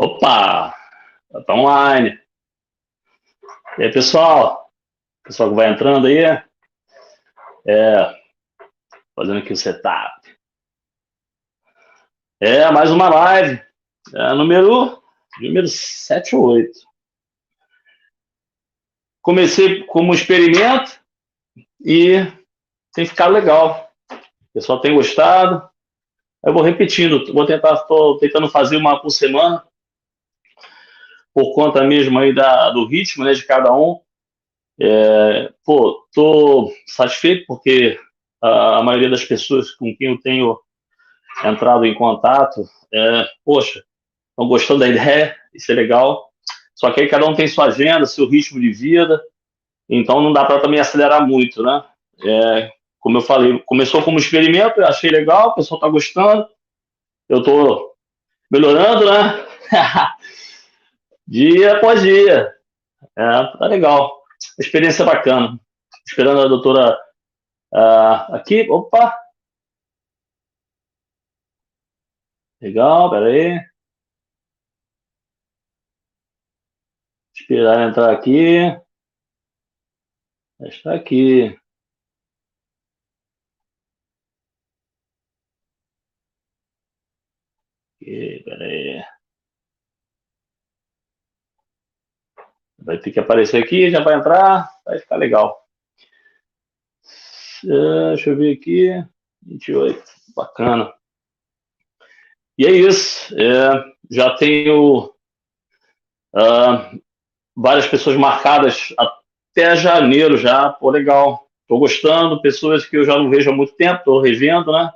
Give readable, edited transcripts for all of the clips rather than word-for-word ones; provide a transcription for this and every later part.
Opa, tá online. E aí, pessoal? Pessoal que vai entrando aí, fazendo aqui o setup. Mais uma live. Número 7 ou 8. Comecei como experimento e tem ficado legal. O pessoal tem gostado. Eu vou repetindo, estou tentando fazer uma por semana, por conta mesmo aí do ritmo, né, de cada um. Tô satisfeito porque a maioria das pessoas com quem eu tenho entrado em contato, poxa, estão gostando da ideia, isso é legal. Só que aí cada um tem sua agenda, seu ritmo de vida, então não dá para também acelerar muito, né? Como eu falei, começou como experimento, eu achei legal, o pessoal está gostando, eu estou melhorando, né? Dia após dia, tá legal, experiência bacana. Esperando a doutora aqui, opa, legal, peraí, esperar entrar aqui, está aqui. Peraí. Vai ter que aparecer aqui, já vai entrar, vai ficar legal. Deixa eu ver aqui. 28, bacana. E é isso. Já tenho várias pessoas marcadas até janeiro já. Pô, legal. Estou gostando. Pessoas que eu já não vejo há muito tempo, estou revendo, né?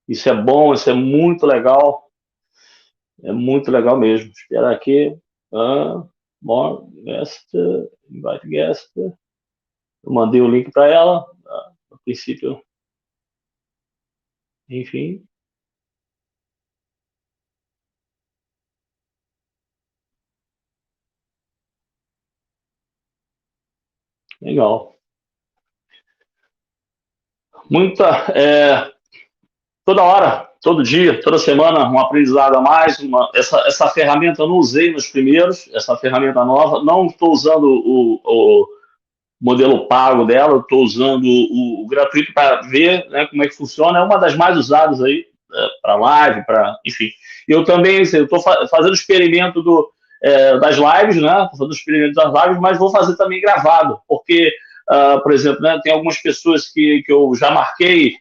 Isso é bom, isso é muito legal. É muito legal mesmo. Esperar aqui. More guest, invite guest. Eu mandei o link para ela. No princípio, enfim. Legal. Muita, toda hora, todo dia, toda semana, um aprendizado a mais. Essa ferramenta eu não usei nos primeiros, essa ferramenta nova. Não estou usando o modelo pago dela, estou usando o gratuito para ver, né, como é que funciona. É uma das mais usadas aí, para live, para, enfim. Eu também, eu estou fazendo experimento das lives, né? Estou fazendo experimento das lives, mas vou fazer também gravado, porque, por exemplo, né, tem algumas pessoas que eu já marquei,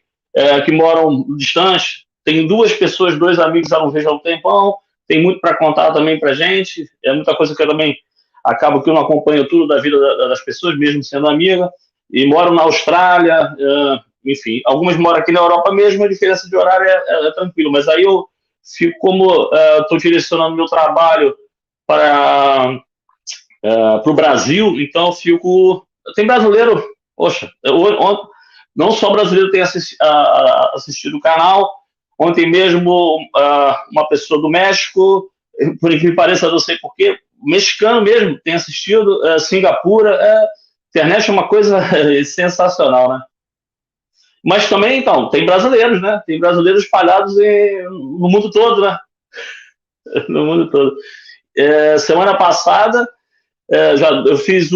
que moram distante. Tem duas pessoas, dois amigos já não vejo há um tempão. Tem muito para contar também para gente. É muita coisa que eu também acabo que eu não acompanho tudo da vida das pessoas, mesmo sendo amiga, e moram na Austrália, enfim, algumas moram aqui na Europa mesmo, a diferença de horário é tranquilo, mas aí eu fico, como estou direcionando meu trabalho para o Brasil, então eu fico, tem brasileiro, poxa, não só brasileiro tem assistido o canal, ontem mesmo uma pessoa do México, por incrível que pareça, não sei porquê, mexicano mesmo, tem assistido, Singapura, internet é uma coisa sensacional, né? Mas também, então, tem brasileiros, né? Tem brasileiros espalhados no mundo todo, né? No mundo todo. Semana passada, eu fiz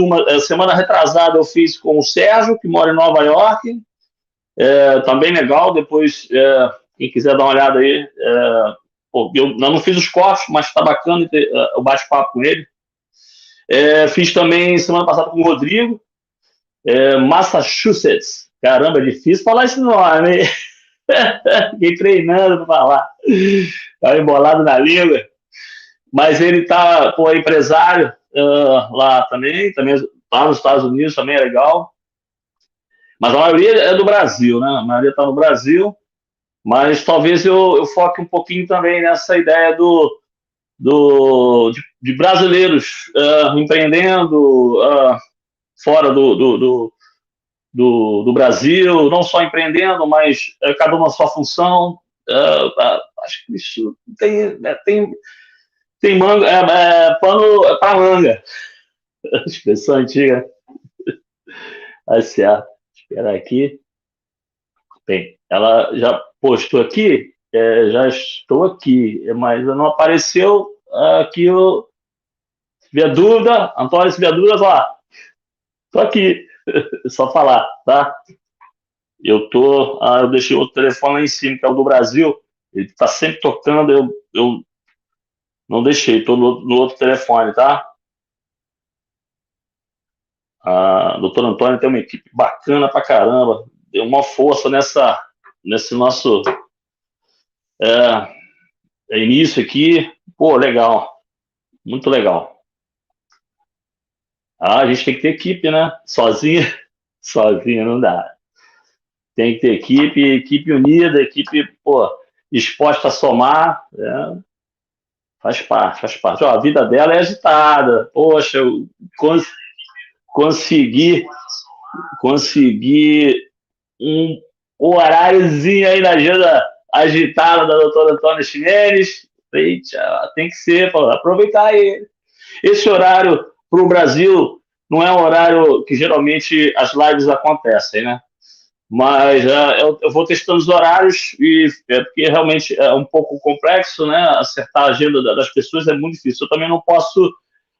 semana retrasada eu fiz com o Sérgio, que mora em Nova York, também legal, depois, quem quiser dar uma olhada aí, eu não fiz os cortes, mas está bacana o bate-papo com ele. Fiz também semana passada com o Rodrigo, Massachusetts. Caramba, é difícil falar esse nome, hein? Fiquei treinando para falar. Estava embolado na língua. Mas ele tá, empresário lá também tá nos Estados Unidos, também é legal. Mas a maioria é do Brasil, né? A maioria está no Brasil. Mas talvez eu foque um pouquinho também nessa ideia de brasileiros empreendendo fora do Brasil, não só empreendendo, mas cada uma a sua função. Acho que isso tem manga, pano para manga. Expressão antiga. Tá certo. Esperar aqui. Bem, ela já postou aqui, já estou aqui, mas não apareceu. aqui, se tiver dúvida, Antônio, se tiver dúvida, ó, tô aqui, é só falar, tá? Eu deixei o telefone lá em cima, que é o do Brasil, ele tá sempre tocando, eu não deixei, tô no outro telefone, tá? A doutora Antônia tem uma equipe bacana pra caramba, deu uma força nesse nosso início aqui. Pô, legal, muito legal. A gente tem que ter equipe, né? Sozinha não dá. Tem que ter equipe unida, equipe, pô, disposta a somar, faz parte, faz parte. Ó, a vida dela é agitada. Poxa, eu consegui, consegui um horáriozinho aí na agenda agitada da doutora Antônia Ximenes. Eita, tem que ser, pô, aproveitar aí. Esse horário para o Brasil não é um horário que geralmente as lives acontecem, né? Mas eu vou testando os horários e porque realmente é um pouco complexo, né? Acertar a agenda das pessoas é muito difícil. Eu também não posso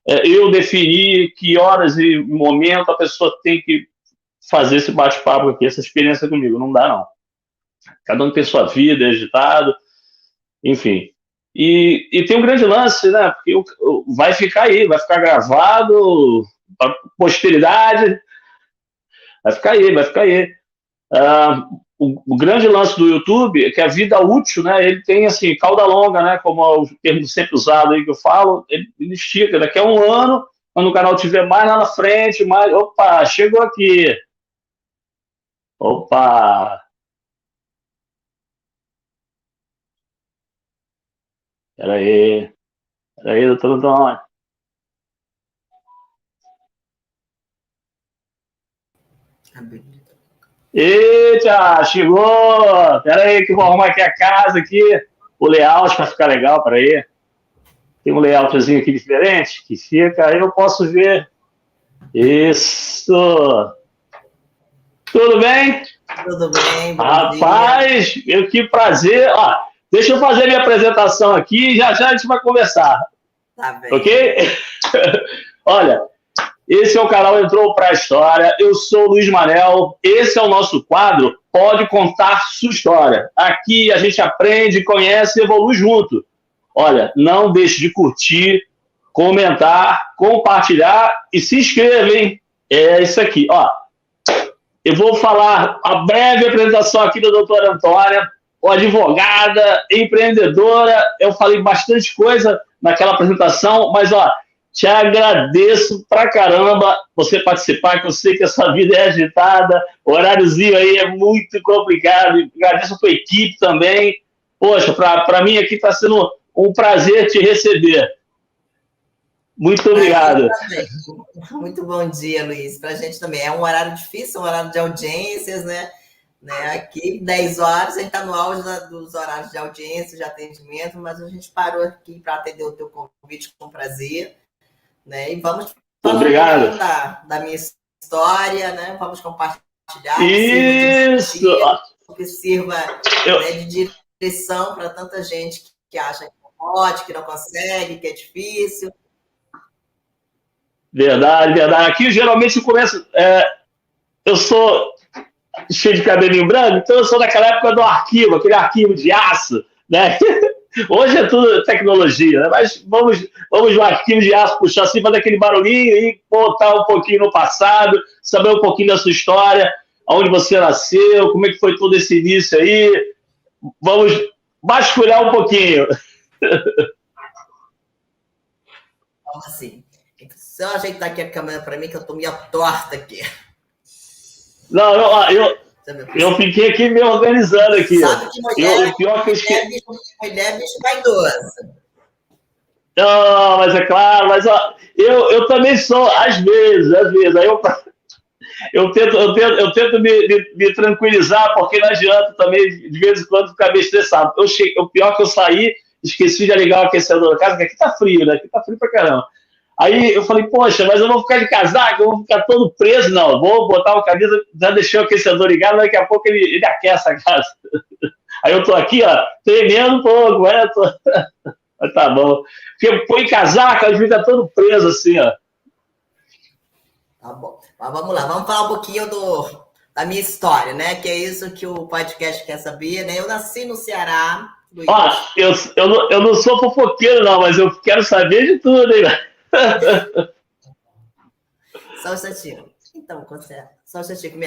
eu definir que horas e momento a pessoa tem que fazer esse bate-papo aqui, essa experiência comigo. Não dá, não. Cada um tem sua vida, é agitado, enfim. E tem um grande lance, né? Porque vai ficar aí, vai ficar gravado para posteridade, vai ficar aí, vai ficar aí. O grande lance do YouTube é que a vida útil, né? Ele tem assim, cauda longa, né? Como é o termo sempre usado aí que eu falo, ele estica. Daqui a um ano, quando o canal tiver mais lá na frente, mais. Opa, chegou aqui. Opa! Peraí, doutor Antônio. Eita, chegou! Peraí que eu vou arrumar aqui a casa, aqui, o layout para ficar legal, peraí. Tem um layoutzinho aqui diferente que fica, aí eu posso ver. Isso! Tudo bem? Tudo bem, bom Rapaz, dia. Que prazer. Ó, deixa eu fazer minha apresentação aqui e já a gente vai conversar. Tá bem. Ok? Olha, esse é o canal Entrou pra História. Eu sou o Luiz Manel. Esse é o nosso quadro Pode Contar Sua História. Aqui a gente aprende, conhece e evolui junto. Olha, não deixe de curtir, comentar, compartilhar e se inscreva, hein? É isso aqui, ó. Eu vou falar a breve apresentação aqui da doutora Antônia, advogada, empreendedora. Eu falei bastante coisa naquela apresentação, mas, ó, te agradeço pra caramba você participar, que eu sei que a sua vida é agitada, o horáriozinho aí é muito complicado. Agradeço a tua equipe também. Poxa, para mim aqui está sendo um prazer te receber. Muito obrigado. Muito bom dia, Luiz. Para a gente também. É um horário difícil, um horário de audiências, né? Aqui, 10 horas, a gente está no auge dos horários de audiência, de atendimento, mas a gente parou aqui para atender o teu convite com prazer. Né? E vamos falar da minha história, né? Vamos compartilhar. Isso! Que sirva né, de direção para tanta gente que acha que não pode, que não consegue, que é difícil. Verdade. Aqui, geralmente, eu começo... eu sou cheio de cabelinho branco, então eu sou daquela época do arquivo, aquele arquivo de aço, né? Hoje é tudo tecnologia, né? Mas vamos no arquivo de aço, puxar assim, fazer aquele barulhinho e voltar um pouquinho no passado, saber um pouquinho da sua história, onde você nasceu, como é que foi todo esse início aí. Vamos vasculhar um pouquinho. Vamos assim. Só ajeitar aqui a câmera para mim, que eu estou meio torta aqui. Não, eu fiquei aqui me organizando aqui. Sabe que mulher, o pior que eu esqueci. Mulher bicho vaidosa. Não, mas é claro, mas ó, eu também sou, às vezes. Aí eu tento me tranquilizar, porque não adianta também, de vez em quando, ficar meio estressado. O pior que eu saí, esqueci de ligar o aquecedor da casa, que aqui tá frio, né? Aqui tá frio pra caramba. Aí eu falei, poxa, mas eu vou ficar de casaco, eu vou ficar todo preso. Não, vou botar o camisa, já deixei o aquecedor ligado, daqui a pouco ele aquece a casa. Aí eu tô aqui, ó, tremendo um pouco, Mas tá bom. Porque põe casaca, aí fica todo preso assim, ó. Tá bom. Mas vamos lá, vamos falar um pouquinho da minha história, né? Que é isso que o podcast quer saber, né? Eu nasci no Ceará, Ó, Luiz. eu não sou fofoqueiro, não, mas eu quero saber de tudo, hein? Só um instantinho. Então, só um instantinho que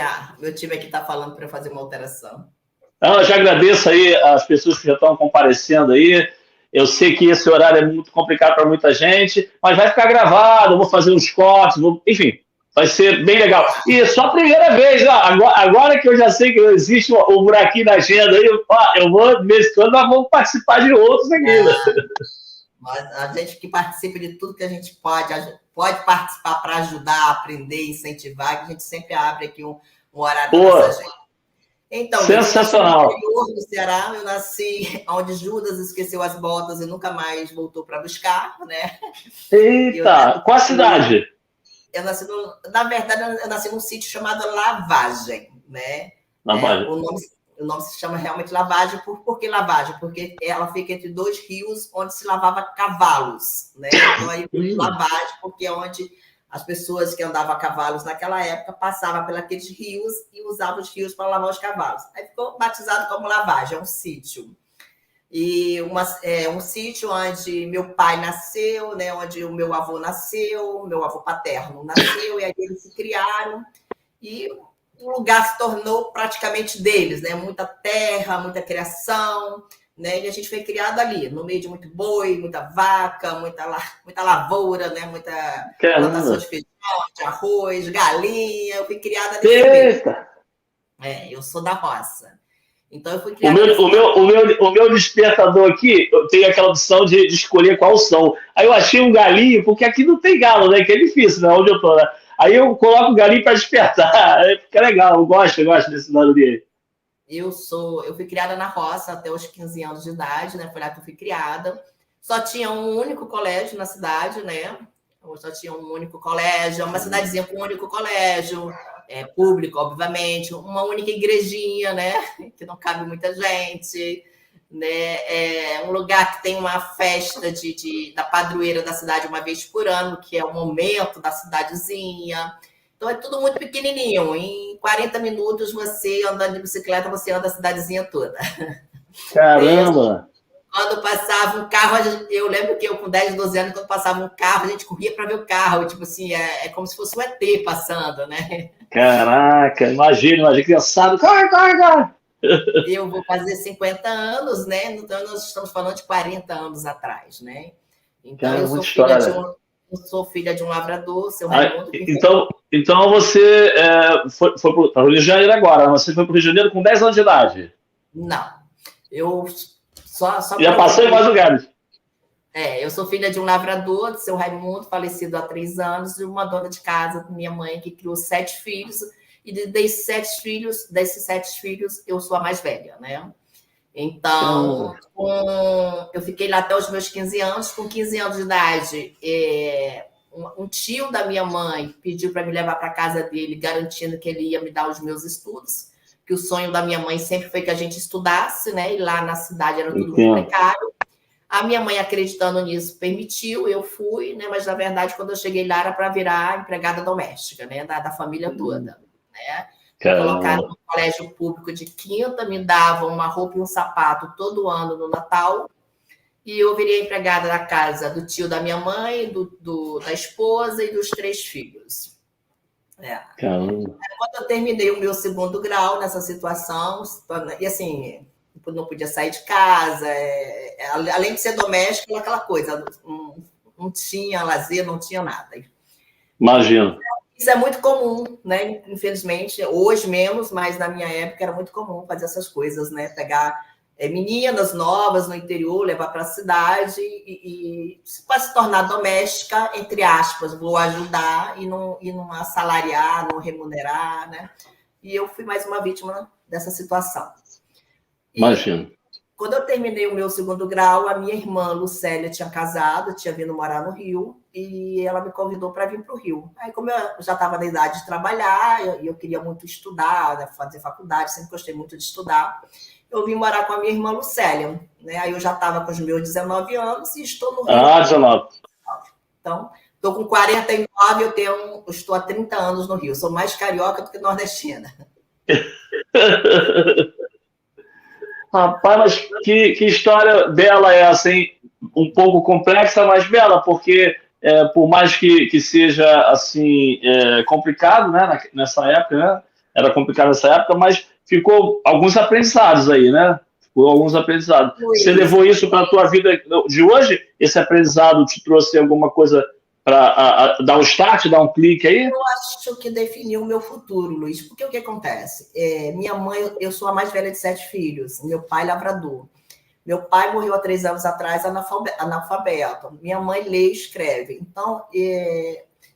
meu time aqui está falando para eu fazer uma alteração. Não, eu já agradeço aí as pessoas que já estão comparecendo aí. Eu sei que esse horário é muito complicado para muita gente, mas vai ficar gravado, eu vou fazer uns cortes, enfim, vai ser bem legal. E só a primeira vez, ó, agora que eu já sei que existe o buraquinho na agenda aí, eu vou, de vez em quando, nós vamos participar de outros aqui. Né? Mas a gente que participa de tudo que a gente pode participar para ajudar, aprender, incentivar, que a gente sempre abre aqui um horário da nossa agenda. Então, sensacional. No interior do Ceará, eu nasci onde Judas esqueceu as botas e nunca mais voltou para buscar, né? Eita, qual a cidade? Na verdade, eu nasci num sítio chamado Lavagem, né? Lavagem. O nome se chama realmente Lavagem. Por que Lavagem? Porque ela fica entre dois rios onde se lavava cavalos, né? Então, aí Lavagem, porque é onde as pessoas que andavam a cavalos naquela época passavam pelos rios e usavam os rios para lavar os cavalos. Aí ficou batizado como Lavagem, é um sítio. E um sítio onde meu pai nasceu, né, onde o meu avô nasceu, meu avô paterno nasceu, e aí eles se criaram, e o lugar se tornou praticamente deles, né? Muita terra, muita criação, né? E a gente foi criado ali, no meio de muito boi, muita vaca, muita lavoura, né? Muita plantação de feijão, de arroz, galinha. Eu fui criada nesse meio. Eu sou da roça. Então eu fui criada o meu despertador aqui, eu tenho aquela opção de escolher qual som. Aí eu achei um galinho, porque aqui não tem galo, né? Que é difícil, né? Onde eu tô, né? Aí eu coloco o galinho para despertar. Aí fica legal, eu gosto desse barulho aí. Eu fui criada na roça até os 15 anos de idade, né? Foi lá que eu fui criada. Só tinha um único colégio na cidade, né? Só tinha um único colégio, uma cidadezinha com um único colégio, público, obviamente, uma única igrejinha, né? Que não cabe muita gente, né? Um lugar que tem uma festa da padroeira da cidade uma vez por ano, que é o momento da cidadezinha. Então, é tudo muito pequenininho. Em 40 minutos, você andando de bicicleta, você anda a cidadezinha toda. Caramba! Quando passava um carro, eu lembro que eu, com 10, 12 anos, quando passava um carro, a gente corria para ver o carro. Tipo assim, é como se fosse um ET passando, né? Caraca, imagina, criançado, corre! Eu vou fazer 50 anos, né? Então, nós estamos falando de 40 anos atrás, né? Então, eu sou filha de um lavrador, seu Raimundo. Então você foi para o Rio de Janeiro agora. Você foi para o Rio de Janeiro com 10 anos de idade? Não. Eu só já passou em mais lugares. Eu sou filha de um lavrador, do seu Raimundo, falecido há 3 anos, e uma dona de casa, minha mãe, que criou 7 filhos. E desses 7 filhos, eu sou a mais velha, né? Então, eu fiquei lá até os meus 15 anos. Com 15 anos de idade, um tio da minha mãe pediu para me levar para a casa dele, garantindo que ele ia me dar os meus estudos, que o sonho da minha mãe sempre foi que a gente estudasse, né? E lá na cidade era tudo muito precário. A minha mãe, acreditando nisso, permitiu, eu fui, né? Mas, na verdade, quando eu cheguei lá, era para virar empregada doméstica, né? Da família toda, né? Colocaram no colégio público de quinta, me davam uma roupa e um sapato todo ano no Natal, e eu virei empregada da casa do tio da minha mãe, da esposa e dos 3 filhos. Quando eu terminei o meu 2º grau nessa situação, e assim, não podia sair de casa, além de ser doméstica, aquela coisa, não tinha lazer, não tinha nada. Imagino. Isso é muito comum, né? Infelizmente, hoje menos, mas na minha época era muito comum fazer essas coisas, né? Pegar meninas novas no interior, levar para a cidade e para se tornar doméstica, entre aspas, vou ajudar e não assalariar, não remunerar, né? E eu fui mais uma vítima dessa situação. Imagino. Quando eu terminei o meu 2º grau, a minha irmã, Lucélia, tinha casado, tinha vindo morar no Rio, e ela me convidou para vir para o Rio. Aí, como eu já estava na idade de trabalhar, eu queria muito estudar, né, fazer faculdade, sempre gostei muito de estudar, eu vim morar com a minha irmã Lucélia, né? Aí eu já estava com os meus 19 anos e estou no Rio. Ah, 19. Então, estou com 49, eu estou há 30 anos no Rio. Sou mais carioca do que nordestina. Rapaz, mas que história bela é essa, hein? Um pouco complexa, mas bela, porque por mais que seja assim complicado, né, nessa época, né? Era complicado nessa época, mas ficou alguns aprendizados aí, né? Ficou alguns aprendizados. Você levou isso para a tua vida de hoje? Esse aprendizado te trouxe alguma coisa para dar um start, dar um clique aí? Eu acho que definiu o meu futuro, Luiz, porque o que acontece? Minha mãe, eu sou a mais velha de 7 filhos, meu pai lavrador. Meu pai morreu há 3 anos atrás analfabeto. Minha mãe lê e escreve. Então,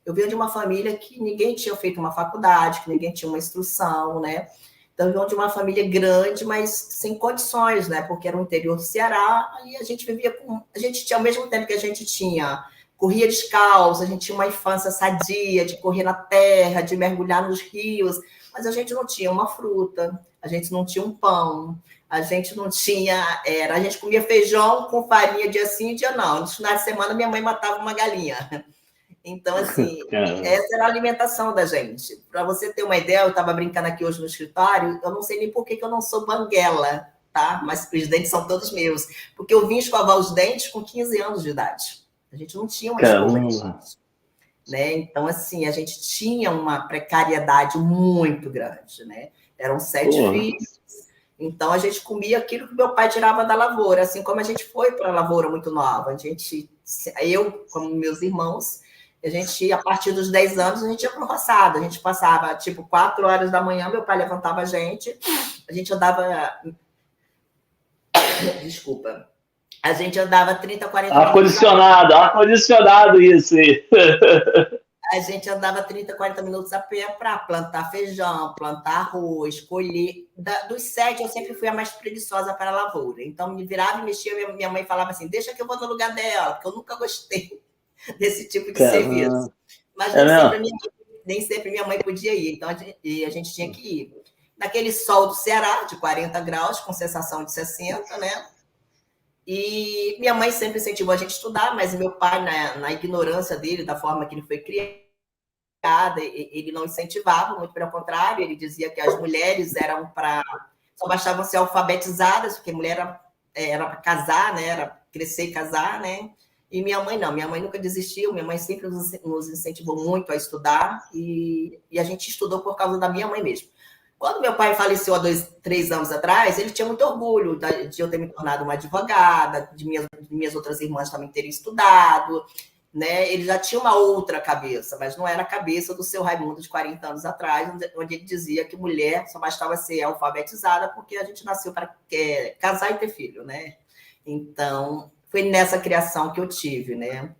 eu venho de uma família que ninguém tinha feito uma faculdade, que ninguém tinha uma instrução, né? Então, eu venho de uma família grande, mas sem condições, né? Porque era o interior do Ceará e a gente vivia com... A gente tinha, ao mesmo tempo que a gente tinha... Corria descalço, a gente tinha uma infância sadia, de correr na terra, de mergulhar nos rios, mas a gente não tinha uma fruta, a gente não tinha um pão, a gente não tinha... a gente comia feijão com farinha dia sim, dia não. No final de semana, minha mãe matava uma galinha. Então, assim, essa era a alimentação da gente. Para você ter uma ideia, eu estava brincando aqui hoje no escritório, eu não sei nem por que eu não sou banguela, tá? Mas os dentes são todos meus. Porque eu vim escovar os dentes com 15 anos de idade. A gente não tinha uma escova de dente, né? Então, assim, a gente tinha uma precariedade muito grande, né? Eram 7 filhos. Então, a gente comia aquilo que meu pai tirava da lavoura, assim como a gente foi para a lavoura muito nova. Eu, como meus irmãos, a partir dos 10 anos, a gente ia para o roçado. A gente passava, 4 horas da manhã, meu pai levantava a gente andava... Desculpa. A gente andava 30, 40 minutos. Ar-condicionado isso aí. A gente andava 30, 40 minutos a pé para plantar feijão, plantar arroz, colher. Dos 7, eu sempre fui a mais preguiçosa para a lavoura. Então, me virava e mexia, minha mãe falava assim, deixa que eu vou no lugar dela, porque eu nunca gostei desse tipo de serviço. Mas nem sempre minha mãe podia ir, então a gente tinha que ir. Naquele sol do Ceará, de 40 graus, com sensação de 60, né? E minha mãe sempre incentivou a gente a estudar, mas meu pai, na ignorância dele, da forma que ele foi criado, ele não incentivava, muito pelo contrário, ele dizia que as mulheres eram para... só bastavam ser alfabetizadas, porque mulher era para casar, né? Era crescer e casar, né? E minha mãe não, minha mãe nunca desistiu, minha mãe sempre nos incentivou muito a estudar, e a gente estudou por causa da minha mãe mesmo. Quando meu pai faleceu há 3 anos atrás, ele tinha muito orgulho de eu ter me tornado uma advogada, de minhas outras irmãs também terem estudado, né? Ele já tinha uma outra cabeça, mas não era a cabeça do seu Raimundo de 40 anos atrás, onde ele dizia que mulher só bastava ser alfabetizada porque a gente nasceu para casar e ter filho, né? Então, foi nessa criação que eu tive, né?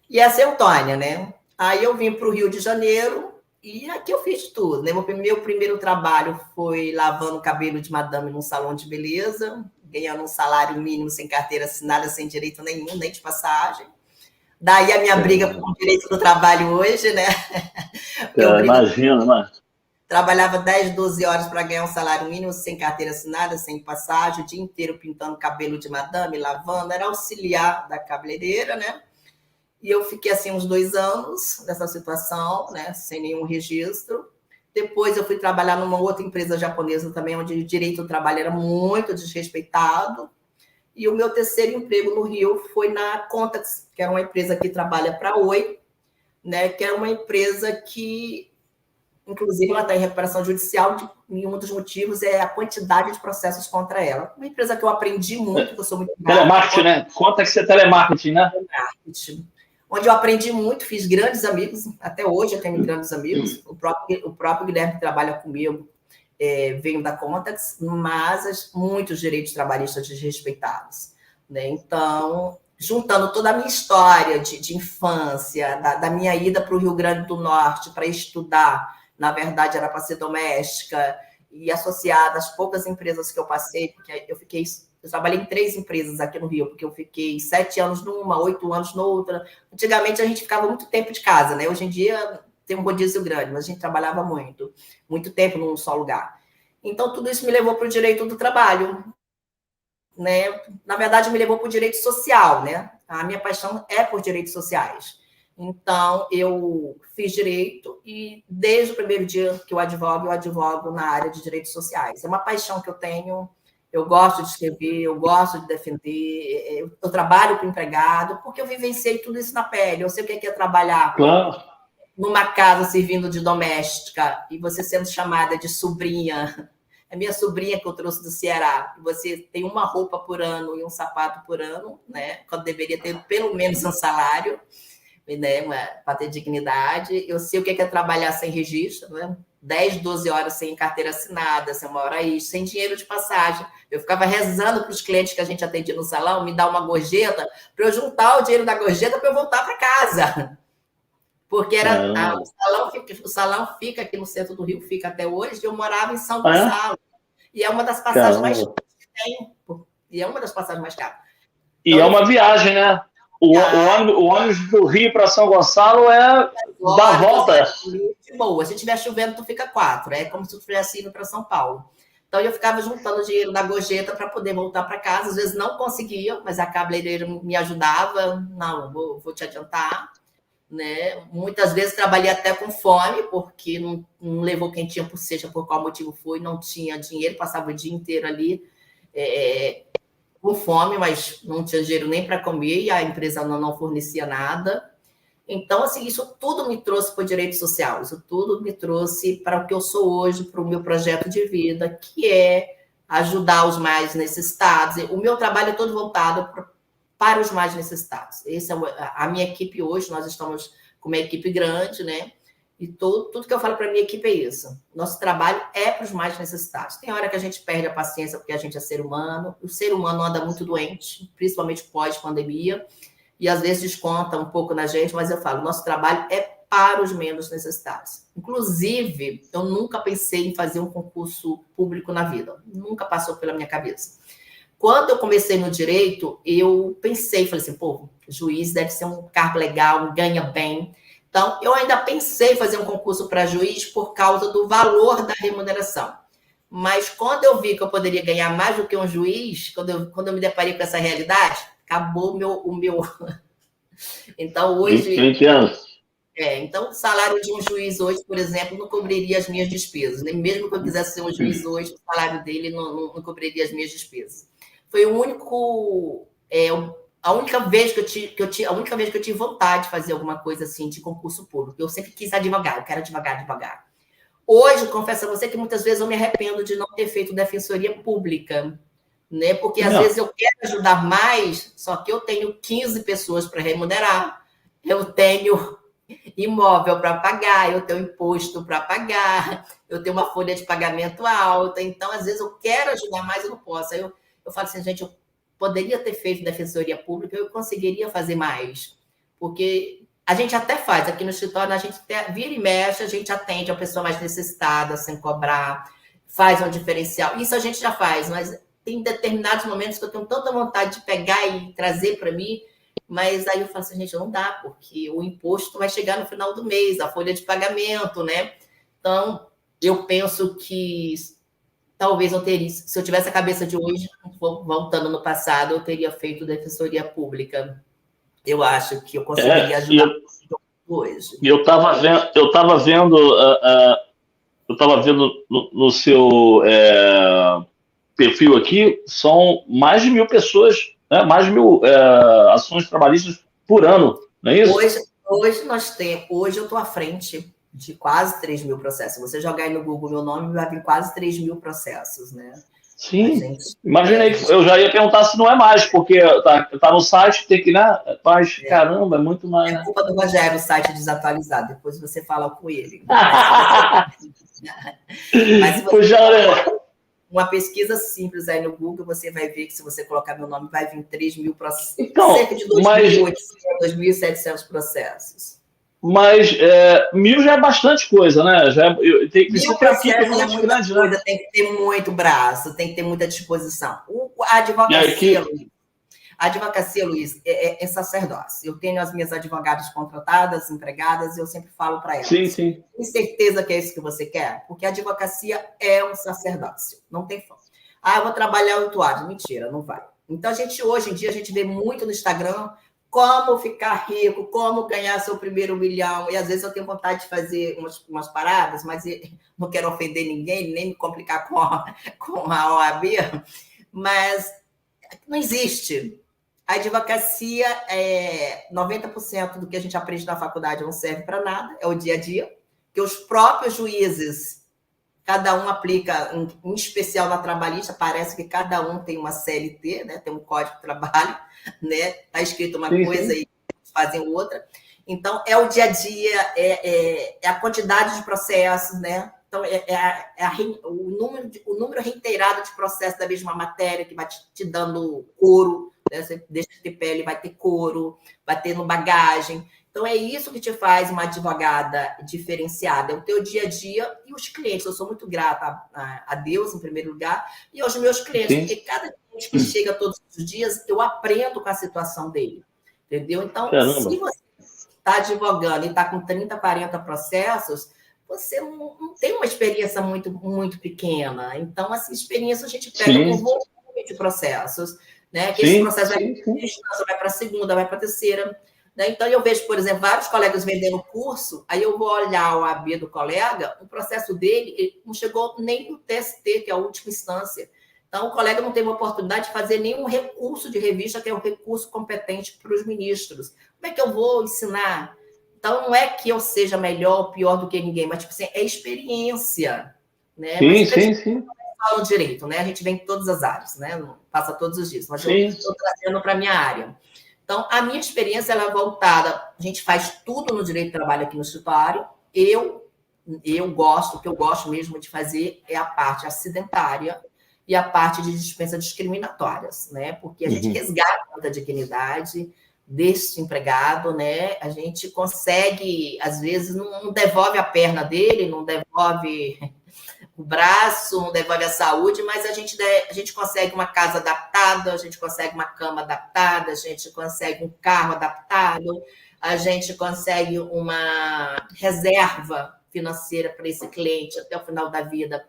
E essa é a Antônia, né? Aí eu vim para o Rio de Janeiro, e aqui eu fiz tudo, né? Meu primeiro trabalho foi lavando cabelo de madame num salão de beleza, ganhando um salário mínimo, sem carteira assinada, sem direito nenhum, nem de passagem. Daí a minha briga com o direito do trabalho hoje, né? Imagina, mano. Trabalhava 10, 12 horas para ganhar um salário mínimo, sem carteira assinada, sem passagem, o dia inteiro pintando cabelo de madame, lavando, era auxiliar da cabeleireira, né? E eu fiquei assim uns 2 anos nessa situação, né, sem nenhum registro. Depois eu fui trabalhar numa outra empresa japonesa também, onde o direito do trabalho era muito desrespeitado. E o meu terceiro emprego no Rio foi na Contax, que era uma empresa que trabalha para a Oi, né, que é uma empresa que, inclusive, ela está em recuperação judicial, e um dos motivos é a quantidade de processos contra ela. Uma empresa que eu aprendi muito, que eu sou muito... Telemarketing, né? Contax é telemarketing, né? Telemarketing. Onde eu aprendi muito, fiz grandes amigos, até hoje eu tenho grandes amigos. O próprio Guilherme que trabalha comigo veio da Contax, mas muitos direitos trabalhistas desrespeitados, né? Então, juntando toda a minha história de infância, da minha ida para o Rio Grande do Norte para estudar, na verdade era para ser doméstica, e associada às poucas empresas que eu passei, porque eu trabalhei em 3 empresas aqui no Rio, porque eu fiquei 7 anos numa, 8 anos noutra. Antigamente, a gente ficava muito tempo de casa, né? Hoje em dia, tem um rodízio grande, mas a gente trabalhava muito tempo num só lugar. Então, tudo isso me levou para o direito do trabalho, né? Na verdade, me levou para o direito social, né? A minha paixão é por direitos sociais. Então, eu fiz direito e desde o primeiro dia que eu advogo na área de direitos sociais. É uma paixão que eu tenho, eu gosto de escrever, eu gosto de defender, eu trabalho com empregado, porque eu vivenciei tudo isso na pele. Eu sei o que é trabalhar numa casa servindo de doméstica e você sendo chamada de sobrinha. É minha sobrinha que eu trouxe do Ceará. Você tem uma roupa por ano e um sapato por ano, né? Quando deveria ter pelo menos um salário, né? Para ter dignidade. Eu sei o que é trabalhar sem registro, né? 10, 12 horas sem carteira assinada, sem uma hora extra, sem dinheiro de passagem. Eu ficava rezando para os clientes que a gente atendia no salão me dar uma gorjeta para eu juntar o dinheiro da gorjeta para eu voltar para casa. Porque o salão fica aqui no centro do Rio, fica até hoje, e eu morava em São Gonçalo. E é uma das passagens mais caras que tem. E é uma das passagens mais caras. E é uma viagem, né? O ônibus do Rio para São Gonçalo é da volta. Boa, se tiver chovendo, tu fica 4. É como se tu estivesse indo para São Paulo. Então, eu ficava juntando dinheiro da gorjeta para poder voltar para casa. Às vezes não conseguia, mas a cabeleireira me ajudava. Não, vou te adiantar. Né? Muitas vezes trabalhei até com fome, porque não levou quem tinha, seja por qual motivo foi, não tinha dinheiro, passava o dia inteiro ali com fome, mas não tinha dinheiro nem para comer e a empresa não fornecia nada. Então, assim, isso tudo me trouxe para o direito social, isso tudo me trouxe para o que eu sou hoje, para o meu projeto de vida, que é ajudar os mais necessitados. O meu trabalho é todo voltado para os mais necessitados. Essa é a minha equipe hoje, nós estamos com uma equipe grande, né? E tudo que eu falo para a minha equipe é isso. Nosso trabalho é para os mais necessitados. Tem hora que a gente perde a paciência porque a gente é ser humano. O ser humano anda muito doente, principalmente pós-pandemia, e às vezes desconta um pouco na gente, mas eu falo, nosso trabalho é para os menos necessitados. Inclusive, eu nunca pensei em fazer um concurso público na vida. Nunca passou pela minha cabeça. Quando eu comecei no direito, eu pensei, falei assim, pô, juiz deve ser um cargo legal, ganha bem. Então, eu ainda pensei em fazer um concurso para juiz por causa do valor da remuneração. Mas quando eu vi que eu poderia ganhar mais do que um juiz, quando eu me deparei com essa realidade, acabou o meu... Então, hoje... 20 anos. Então, o salário de um juiz hoje, por exemplo, não cobriria as minhas despesas. Nem mesmo que eu quisesse ser um juiz hoje, o salário dele não cobriria as minhas despesas. Foi o único... a única vez que eu tive vontade de fazer alguma coisa assim de concurso público. Eu sempre quis advogar, eu quero advogar. Hoje, confesso a você que muitas vezes eu me arrependo de não ter feito defensoria pública, né? Porque às vezes eu quero ajudar mais, só que eu tenho 15 pessoas para remunerar, eu tenho imóvel para pagar, eu tenho imposto para pagar, eu tenho uma folha de pagamento alta, então às vezes eu quero ajudar mais, eu não posso. Aí eu falo assim, gente, eu poderia ter feito defensoria pública, eu conseguiria fazer mais. Porque a gente até faz, aqui no escritório, a gente vira e mexe, a gente atende a pessoa mais necessitada, sem cobrar, faz um diferencial. Isso a gente já faz, mas tem determinados momentos que eu tenho tanta vontade de pegar e trazer para mim, mas aí eu falo assim, gente, não dá, porque o imposto vai chegar no final do mês, a folha de pagamento, né? Então, eu penso que talvez eu teria, se eu tivesse a cabeça de hoje, voltando no passado, eu teria feito defensoria pública. Eu acho que eu conseguiria ajudar hoje. Eu estava vendo no seu perfil aqui, são mais de 1.000 pessoas, né? Mais de 1.000 ações trabalhistas por ano, não é isso? Hoje eu estou à frente de quase 3.000 processos. Se você jogar aí no Google meu nome, vai vir quase 3.000 processos, né? Sim, imaginei, eu já ia perguntar se não é mais, porque tá no site, tem que, né? Mas, caramba, é muito mais. É culpa do Rogério, o site desatualizado, depois você fala com ele. Mas se você uma pesquisa simples aí no Google, você vai ver que se você colocar meu nome, vai vir 3.000 processos, cerca de 2.800, 2.700 processos. Mas 1.000 já é bastante coisa, né? Tem que ser muito grande, né? Tem que ter muito braço, tem que ter muita disposição. A advocacia, A advocacia, Luiz, é sacerdócio. Eu tenho as minhas advogadas contratadas, empregadas, e eu sempre falo para elas. Sim, sim. Tem certeza que é isso que você quer? Porque a advocacia é um sacerdócio. Não tem forma. Ah, eu vou trabalhar 8 horas. Mentira, não vai. Então, hoje em dia, a gente vê muito no Instagram como ficar rico, como ganhar seu primeiro milhão. E às vezes eu tenho vontade de fazer umas paradas, mas não quero ofender ninguém, nem me complicar com a OAB, mas não existe. A advocacia, 90% do que a gente aprende na faculdade não serve para nada, é o dia a dia, que os próprios juízes, cada um aplica, em especial na trabalhista, parece que cada um tem uma CLT, né? Tem um código de trabalho, né? Está escrito uma coisa e fazem outra. Então, é o dia a dia, é a quantidade de processos, né? Então, o número reiterado de processos da mesma matéria que vai te dando couro, né? Você deixa de ter pele, vai ter couro, vai ter no bagagem. Então, é isso que te faz uma advogada diferenciada, é o teu dia a dia e os clientes. Eu sou muito grata a Deus, em primeiro lugar, e aos meus clientes, porque cada cliente que chega todos os dias, eu aprendo com a situação dele, entendeu? Então, se você está advogando e está com 30, 40 processos, você não tem uma experiência muito, muito pequena. Então, essa experiência a gente pega com volume de processos, né? Que esse processo vai para a segunda, vai para a terceira. Então, eu vejo, por exemplo, vários colegas vendendo curso, aí eu vou olhar o AB do colega, o processo dele ele não chegou nem no TST, que é a última instância. Então, o colega não teve a oportunidade de fazer nenhum recurso de revista, que é o recurso competente para os ministros. Como é que eu vou ensinar? Então, não é que eu seja melhor ou pior do que ninguém, mas, tipo assim, é experiência. Né? Sim. Falo direito, né? A gente vem em todas as áreas, né? Não passa todos os dias, mas eu estou trazendo para a minha área. Então, a minha experiência ela é voltada, a gente faz tudo no direito de trabalho aqui no escritório. Eu gosto, o que eu gosto mesmo de fazer é a parte acidentária e a parte de dispensa discriminatórias, né? Porque a gente resgata a dignidade desse empregado, né? A gente consegue, às vezes, não devolve a perna dele, não devolve o braço, não devolve a saúde, mas a gente consegue uma casa adaptada, a gente consegue uma cama adaptada, a gente consegue um carro adaptado, a gente consegue uma reserva financeira para esse cliente até o final da vida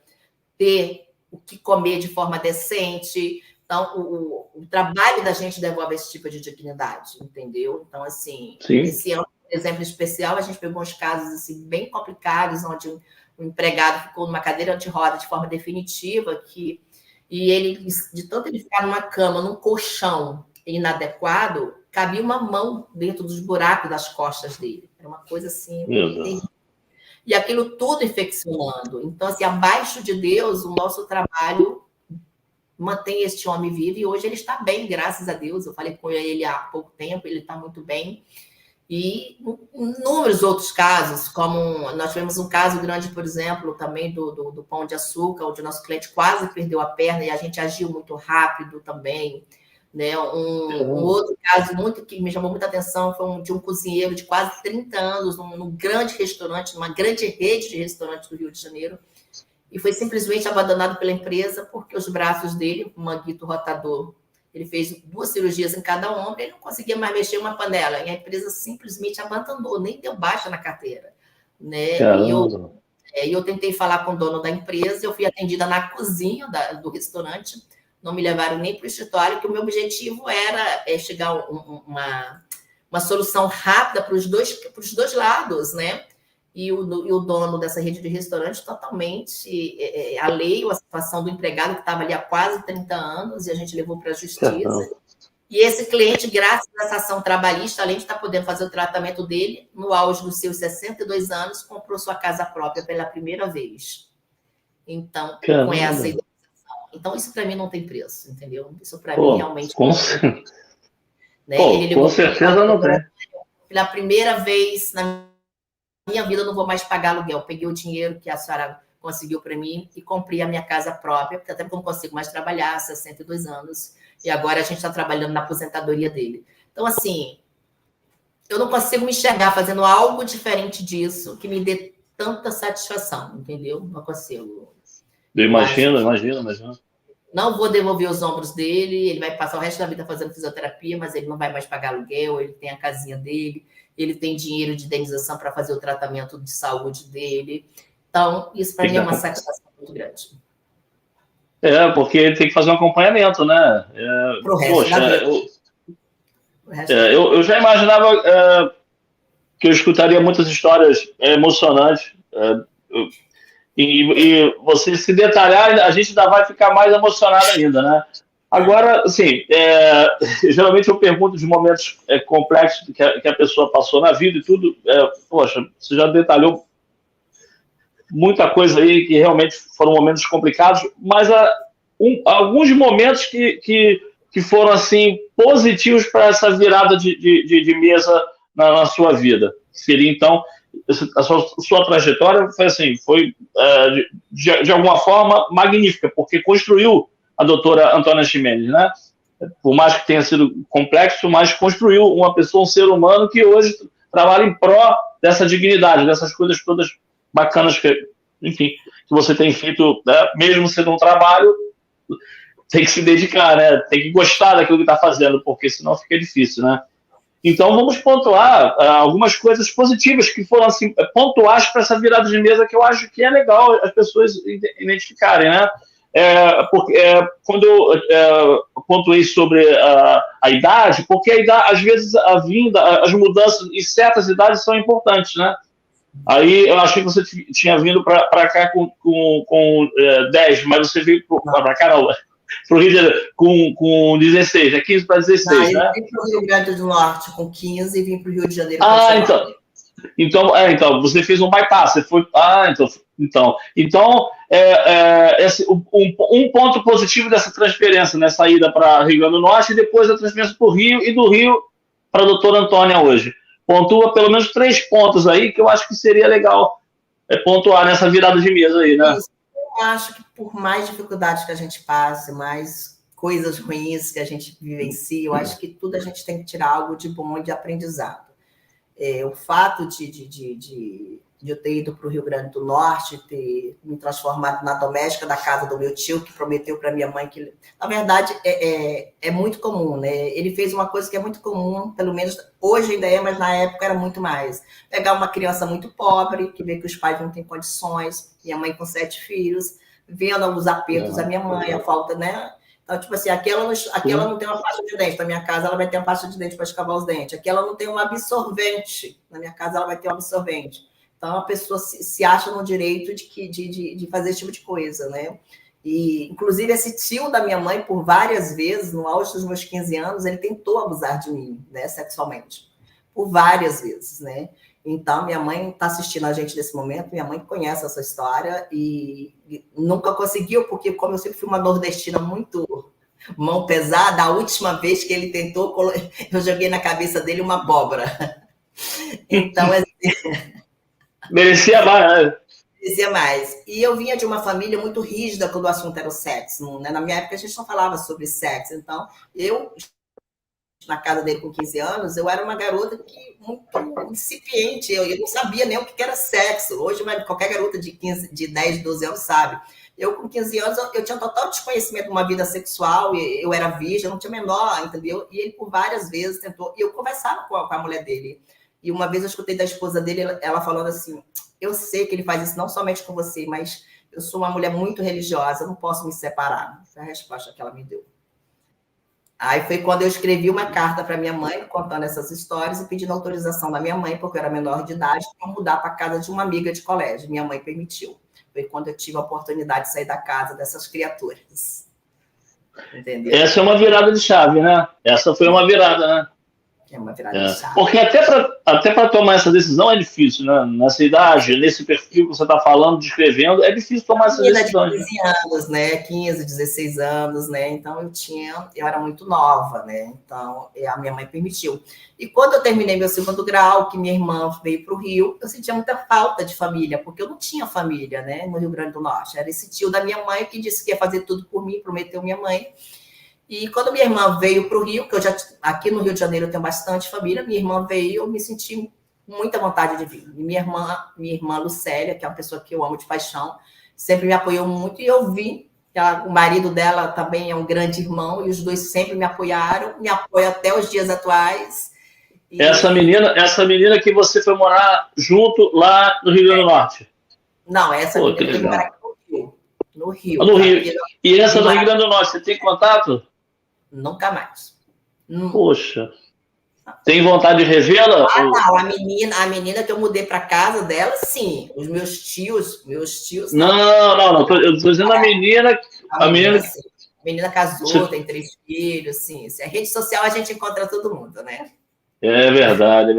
ter o que comer de forma decente. Então, o trabalho da gente devolve esse tipo de dignidade, entendeu? Então, assim, esse ano, por exemplo, especial, a gente pegou uns casos assim, bem complicados, onde o empregado ficou numa cadeira de roda de forma definitiva, e ele, de tanto ele ficar numa cama, num colchão inadequado, cabia uma mão dentro dos buracos das costas dele. Era uma coisa assim... E aquilo tudo infeccionando. Então, assim, abaixo de Deus, o nosso trabalho mantém este homem vivo, e hoje ele está bem, graças a Deus. Eu falei com ele há pouco tempo, ele está muito bem. E inúmeros outros casos, como nós tivemos um caso grande, por exemplo, também do Pão de Açúcar, onde o nosso cliente quase perdeu a perna e a gente agiu muito rápido também. Né? Um outro caso muito que me chamou muita atenção foi de um cozinheiro de quase 30 anos num grande restaurante, numa grande rede de restaurantes do Rio de Janeiro, e foi simplesmente abandonado pela empresa porque os braços dele, um manguito rotador, ele fez 2 cirurgias em cada ombro, ele não conseguia mais mexer uma panela, e a empresa simplesmente abandonou, nem deu baixa na carteira. Né? E eu tentei falar com o dono da empresa, eu fui atendida na cozinha do restaurante, não me levaram nem para o escritório, que o meu objetivo era chegar a uma solução rápida para os dois lados, né? E o dono dessa rede de restaurantes totalmente alheio à situação do empregado que estava ali há quase 30 anos, e a gente levou para a justiça. E esse cliente, graças a essa ação trabalhista, além de estar podendo fazer o tratamento dele, no auge dos seus 62 anos, comprou sua casa própria pela primeira vez. Então, com essa ideia. Então, isso para mim não tem preço, entendeu? Isso para mim realmente... Com certeza não tem. Pela primeira vez na minha vida, eu não vou mais pagar aluguel. Peguei o dinheiro que a senhora conseguiu para mim e comprei a minha casa própria, porque até porque eu não consigo mais trabalhar há 62 anos, e agora a gente está trabalhando na aposentadoria dele. Então, assim, eu não consigo me enxergar fazendo algo diferente disso, que me dê tanta satisfação, entendeu? Não consigo. Eu imagino. não vou devolver os ombros dele, ele vai passar o resto da vida fazendo fisioterapia, mas ele não vai mais pagar aluguel, ele tem a casinha dele, ele tem dinheiro de indenização para fazer o tratamento de saúde dele. Então, isso para mim é uma satisfação muito grande. Porque ele tem que fazer um acompanhamento, né? Para o resto da vida. Eu já imaginava que eu escutaria muitas histórias emocionantes. E você se detalhar, a gente ainda vai ficar mais emocionado ainda, né? Agora, assim, geralmente eu pergunto de momentos complexos que a pessoa passou na vida e tudo. Poxa, você já detalhou muita coisa aí que realmente foram momentos complicados, mas alguns momentos que foram, assim, positivos para essa virada de mesa na sua vida. Seria, então, a sua trajetória foi de alguma forma magnífica, porque construiu a doutora Antônia Ximenes, né? Por mais que tenha sido complexo, mas construiu uma pessoa, um ser humano que hoje trabalha em pró dessa dignidade, dessas coisas todas bacanas que você tem feito, né? Mesmo sendo um trabalho, tem que se dedicar, né? Tem que gostar daquilo que está fazendo, porque senão fica difícil, né? Então, vamos pontuar algumas coisas positivas que foram, assim, pontuais para essa virada de mesa, que eu acho que é legal as pessoas identificarem, né? Quando eu pontuei sobre a idade, porque a idade, às vezes a vinda, as mudanças em certas idades são importantes, né? Aí eu achei que você tinha vindo para cá com 10, mas você veio para cá, não, para o Rio de Janeiro com 16, 15 para 16, né? Eu vim para o Rio Grande do Norte com 15 e vim para o Rio de Janeiro com 19. Então, você fez um bypass, você foi... um ponto positivo dessa transferência, né, saída para Rio Grande do Norte e depois a transferência para o Rio e do Rio para a doutora Antônia hoje. Pontua pelo menos 3 pontos aí que eu acho que seria legal pontuar nessa virada de mesa aí, né? Eu acho que por mais dificuldades que a gente passe, mais coisas ruins que a gente vivencia, eu acho que tudo a gente tem que tirar algo de bom e de aprendizado. O fato de eu ter ido para o Rio Grande do Norte, ter me transformado na doméstica da casa do meu tio, que prometeu para minha mãe que... Na verdade, é muito comum, né? Ele fez uma coisa que é muito comum, pelo menos hoje ainda é, mas na época era muito mais. Pegar uma criança muito pobre, que vê que os pais não têm condições, minha mãe com 7 filhos, vendo os apertos da minha mãe, a falta, né? Então, tipo assim, aquela não tem uma pasta de dente. Na minha casa, ela vai ter uma pasta de dente para escovar os dentes. Aquela não tem um absorvente. Na minha casa, ela vai ter um absorvente. Então, a pessoa se acha no direito de fazer esse tipo de coisa, né? E, inclusive, esse tio da minha mãe, por várias vezes, no auge dos meus 15 anos, ele tentou abusar de mim, né, sexualmente. Por várias vezes, né? Então, minha mãe está assistindo a gente nesse momento, minha mãe conhece essa história e nunca conseguiu, porque como eu sempre fui uma nordestina muito mão pesada, a última vez que ele tentou, eu joguei na cabeça dele uma abóbora. Então, merecia mais, né? Merecia mais. E eu vinha de uma família muito rígida quando o assunto era o sexo, né? Na minha época, a gente não falava sobre sexo. Então, na casa dele com 15 anos, eu era uma garota muito incipiente, eu não sabia nem o que era sexo. Hoje, qualquer garota de 10, 12 anos sabe. Eu, com 15 anos, eu tinha total desconhecimento de uma vida sexual, eu era virgem, eu não tinha menor, entendeu? E ele, por várias vezes, tentou... E eu conversava com a mulher dele. E uma vez eu escutei da esposa dele, ela falando assim, eu sei que ele faz isso não somente com você, mas eu sou uma mulher muito religiosa, eu não posso me separar. Essa é a resposta que ela me deu. Aí foi quando eu escrevi uma carta para minha mãe, contando essas histórias e pedindo autorização da minha mãe, porque eu era menor de idade, para mudar para a casa de uma amiga de colégio. Minha mãe permitiu. Foi quando eu tive a oportunidade de sair da casa dessas criaturas. Entendeu? Essa é uma virada de chave, né? Essa foi uma virada, né? É uma virada de chave. Porque até para tomar essa decisão é difícil, né? Nessa idade, nesse perfil que você está falando, descrevendo, é difícil tomar essa decisão. De 15 anos, né? 15, 16 anos, né? Então eu era muito nova, né? Então a minha mãe permitiu. E quando eu terminei meu 2º grau, que minha irmã veio para o Rio, eu sentia muita falta de família, porque eu não tinha família, né? No Rio Grande do Norte. Era esse tio da minha mãe que disse que ia fazer tudo por mim, prometeu minha mãe. E quando minha irmã veio para o Rio, que aqui no Rio de Janeiro eu tenho bastante família, minha irmã veio, eu me senti muita vontade de vir. E minha irmã Lucélia, que é uma pessoa que eu amo de paixão, sempre me apoiou muito, e eu vim O marido dela também é um grande irmão, e os dois sempre me apoiaram, me apoiam até os dias atuais. Essa menina que você foi morar junto lá no Rio Grande do Norte. Não, essa Pô, menina foi morar aqui no Rio. No Rio. No Rio. E essa do Rio Grande do Norte, você tem contato? Nunca mais. Poxa. Tem vontade de revê-la? Não, a menina que eu mudei para casa dela, sim. Os meus tios. Não. Eu tô dizendo a menina. A menina casou, tem 3 filhos, sim. A rede social a gente encontra todo mundo, né? É verdade.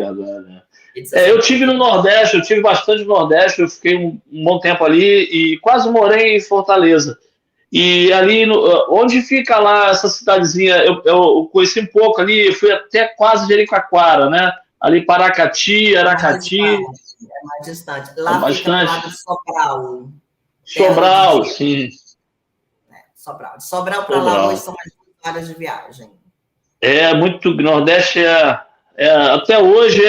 Eu tive no Nordeste, eu tive bastante no Nordeste, eu fiquei um bom tempo ali e quase morei em Fortaleza. E ali, onde fica lá essa cidadezinha, eu conheci um pouco ali, eu fui até quase Jericoacoara, né? Ali Paracati, Aracati. É mais distante. Lá fica do lado de Sobral. Sobral, sim. Sobral. De Sobral para lá hoje são mais 2 horas de viagem. Muito. Nordeste até hoje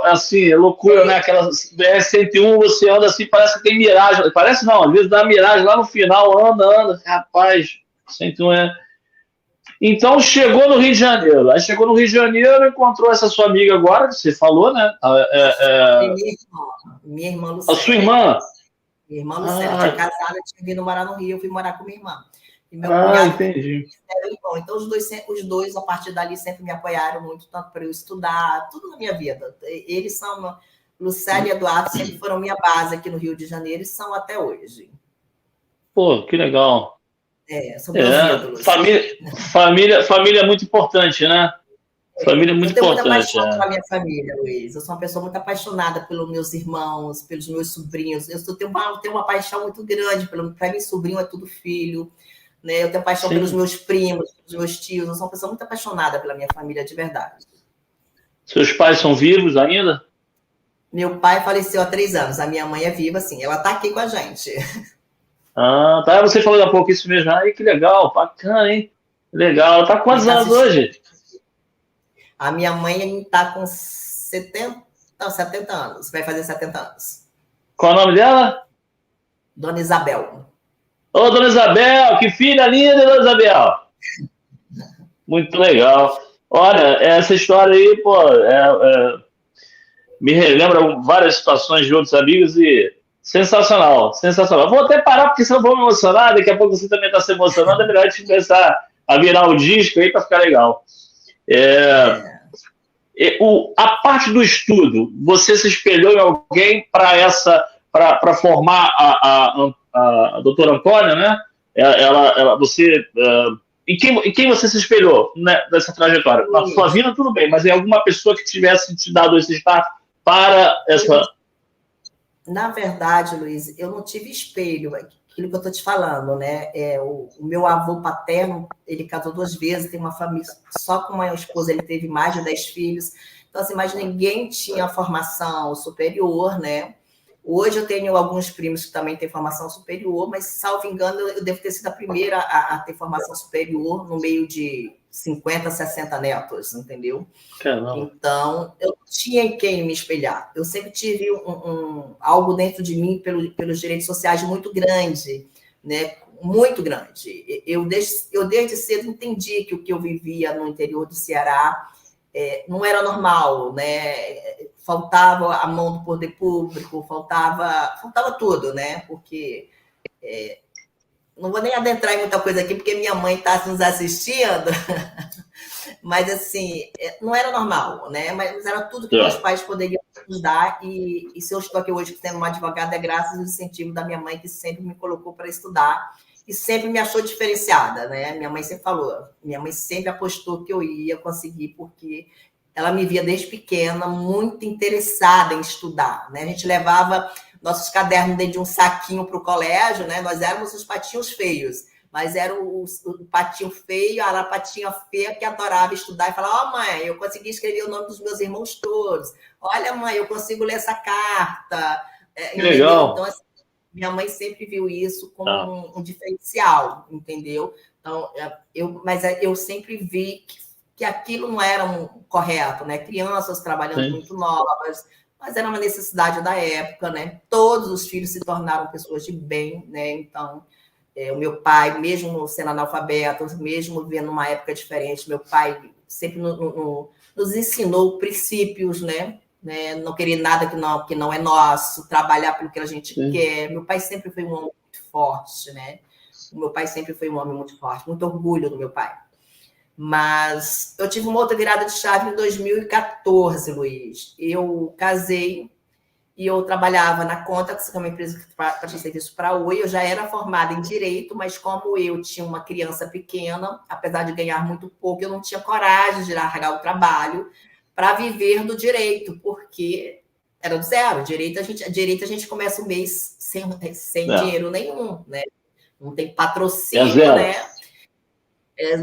assim, é loucura, né? Aquela BR-101, você anda assim, parece que tem miragem. Parece não, às vezes dá miragem lá no final, anda. Rapaz, 101 Então chegou no Rio de Janeiro. Aí chegou no Rio de Janeiro, encontrou essa sua amiga agora, que você falou, né? Minha irmã Lucélia. A sua irmã? Minha irmã Lucélia tinha casado, eu tinha vindo morar no Rio, eu fui morar com minha irmã. E meu cunhado, entendi. Então, os dois, a partir dali, sempre me apoiaram muito, tanto para eu estudar, tudo na minha vida. Eles são, Lucélia e Eduardo, sempre foram minha base aqui no Rio de Janeiro e são até hoje. Pô, que legal. São meus ídolos. Família é muito importante, né? Família é muito importante. Eu tenho muita paixão pela minha família, Luiz. Eu sou uma pessoa muito apaixonada pelos meus irmãos, pelos meus sobrinhos. Eu tenho uma paixão muito grande. Para mim, sobrinho é tudo filho. Né? Eu tenho paixão pelos meus primos, pelos meus tios. Eu sou uma pessoa muito apaixonada pela minha família, de verdade. Seus pais são vivos ainda? Meu pai faleceu há 3 anos. A minha mãe é viva, sim. Ela está aqui com a gente. Tá. Você falou há pouco isso mesmo. Ai, que legal, bacana, hein? Legal. Ela está com quantos anos hoje? A minha mãe está com 70 anos. Vai fazer 70 anos. Qual é o nome dela? Dona Isabel. Ô, Dona Isabel, que filha linda, Dona Isabel. Muito legal. Olha, essa história aí, pô, me relembra várias situações de outros amigos e sensacional. Vou até parar, porque senão vou me emocionar, daqui a pouco você também está se emocionando, é melhor a gente começar a virar o disco aí para ficar legal. A parte do estudo, você se espelhou em alguém para formar a doutora Antônia, né? Em quem você se espelhou, né, nessa trajetória? Na sua vida, tudo bem, mas em alguma pessoa que tivesse te dado esse start para essa... Na verdade, Luiz, eu não tive espelho, aquilo que eu estou te falando, né? O meu avô paterno, ele casou 2 vezes, tem uma família, só com uma esposa ele teve mais de 10 filhos. Então, assim, mas ninguém tinha formação superior, né? Hoje eu tenho alguns primos que também têm formação superior, mas, salvo engano, eu devo ter sido a primeira a ter formação superior no meio de 50, 60 netos, entendeu? Caramba. Então, eu não tinha em quem me espelhar. Eu sempre tive algo dentro de mim pelos direitos sociais muito grande, né? Muito grande. Eu desde cedo entendi que o que eu vivia no interior do Ceará não era normal, né? Faltava a mão do poder público, faltava tudo, né? Porque não vou nem adentrar em muita coisa aqui, porque minha mãe está nos assistindo, mas assim, não era normal, né? Mas era tudo que meus pais poderiam nos dar, e se eu estou aqui hoje sendo uma advogada, é graças ao incentivo da minha mãe, que sempre me colocou para estudar e sempre me achou diferenciada, né? Minha mãe sempre falou, minha mãe sempre apostou que eu ia conseguir, porque ela me via desde pequena muito interessada em estudar, né? A gente levava nossos cadernos dentro de um saquinho para o colégio, né? Nós éramos os patinhos feios, mas era o patinho feio, a patinha feia que adorava estudar e falava: mãe, eu consegui escrever o nome dos meus irmãos todos. Olha, mãe, eu consigo ler essa carta. Que legal. Então, assim, minha mãe sempre viu isso como um diferencial, entendeu? Então, mas eu sempre vi que aquilo não era correto, né? Crianças trabalhando muito novas, mas era uma necessidade da época, né? Todos os filhos se tornaram pessoas de bem, né? Então, O meu pai, mesmo sendo analfabeto, mesmo vivendo numa época diferente, meu pai sempre nos ensinou princípios, né? Não querer nada que não é nosso, trabalhar pelo que a gente quer. Meu pai sempre foi um homem muito forte, né? O meu pai sempre foi um homem muito forte, muito orgulho do meu pai. Mas eu tive uma outra virada de chave em 2014, Luiz. Eu casei e eu trabalhava na Contax, que é uma empresa que presta serviço para a Oi. Eu já era formada em Direito, mas como eu tinha uma criança pequena, apesar de ganhar muito pouco, eu não tinha coragem de largar o trabalho para viver do direito, porque era do zero. Direito a gente começa o mês sem dinheiro nenhum, né? Não tem patrocínio, né?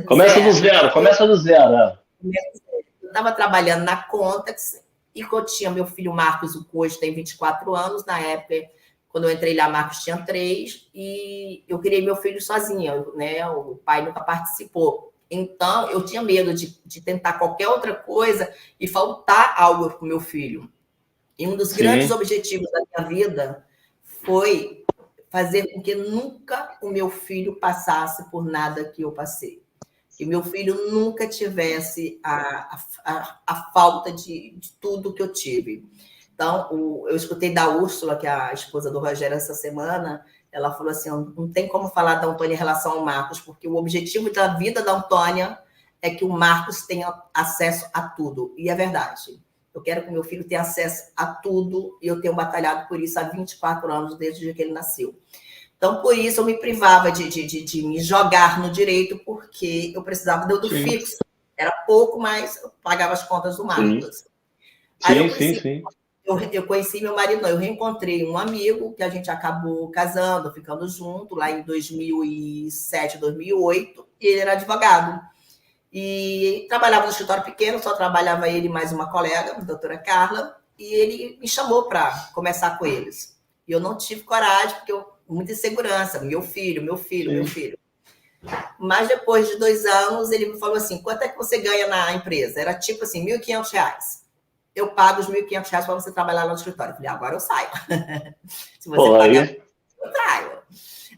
Começa do zero. Eu estava trabalhando na Contax e eu tinha meu filho Marcos, o hoje tem 24 anos, na época, quando eu entrei lá, Marcos tinha 3, e eu criei meu filho sozinha, né? O pai nunca participou. Então, eu tinha medo de tentar qualquer outra coisa e faltar algo para o meu filho. E um dos grandes objetivos da minha vida foi fazer com que nunca o meu filho passasse por nada que eu passei. Que meu filho nunca tivesse a falta de tudo que eu tive. Então, eu escutei da Úrsula, que é a esposa do Rogério, essa semana, ela falou assim, não tem como falar da Antônia em relação ao Marcos, porque o objetivo da vida da Antônia é que o Marcos tenha acesso a tudo. E é verdade. Eu quero que meu filho tenha acesso a tudo, e eu tenho batalhado por isso há 24 anos, desde que ele nasceu. Então, por isso, eu me privava de me jogar no direito, porque eu precisava do fixo. Era pouco, mas eu pagava as contas do Marcos. Eu conheci meu marido, não. Eu reencontrei um amigo que a gente acabou casando, ficando junto, lá em 2007, 2008, e ele era advogado. E trabalhava no escritório pequeno, só trabalhava ele e mais uma colega, a doutora Carla, e ele me chamou para começar com eles. E eu não tive coragem, porque muita insegurança, meu filho. Mas depois de 2 anos, ele me falou assim, quanto é que você ganha na empresa? Era tipo assim, R$1.500. Eu pago os R$1.500 para você trabalhar lá no escritório. Eu falei, agora eu saio. Se você pagar, eu traio.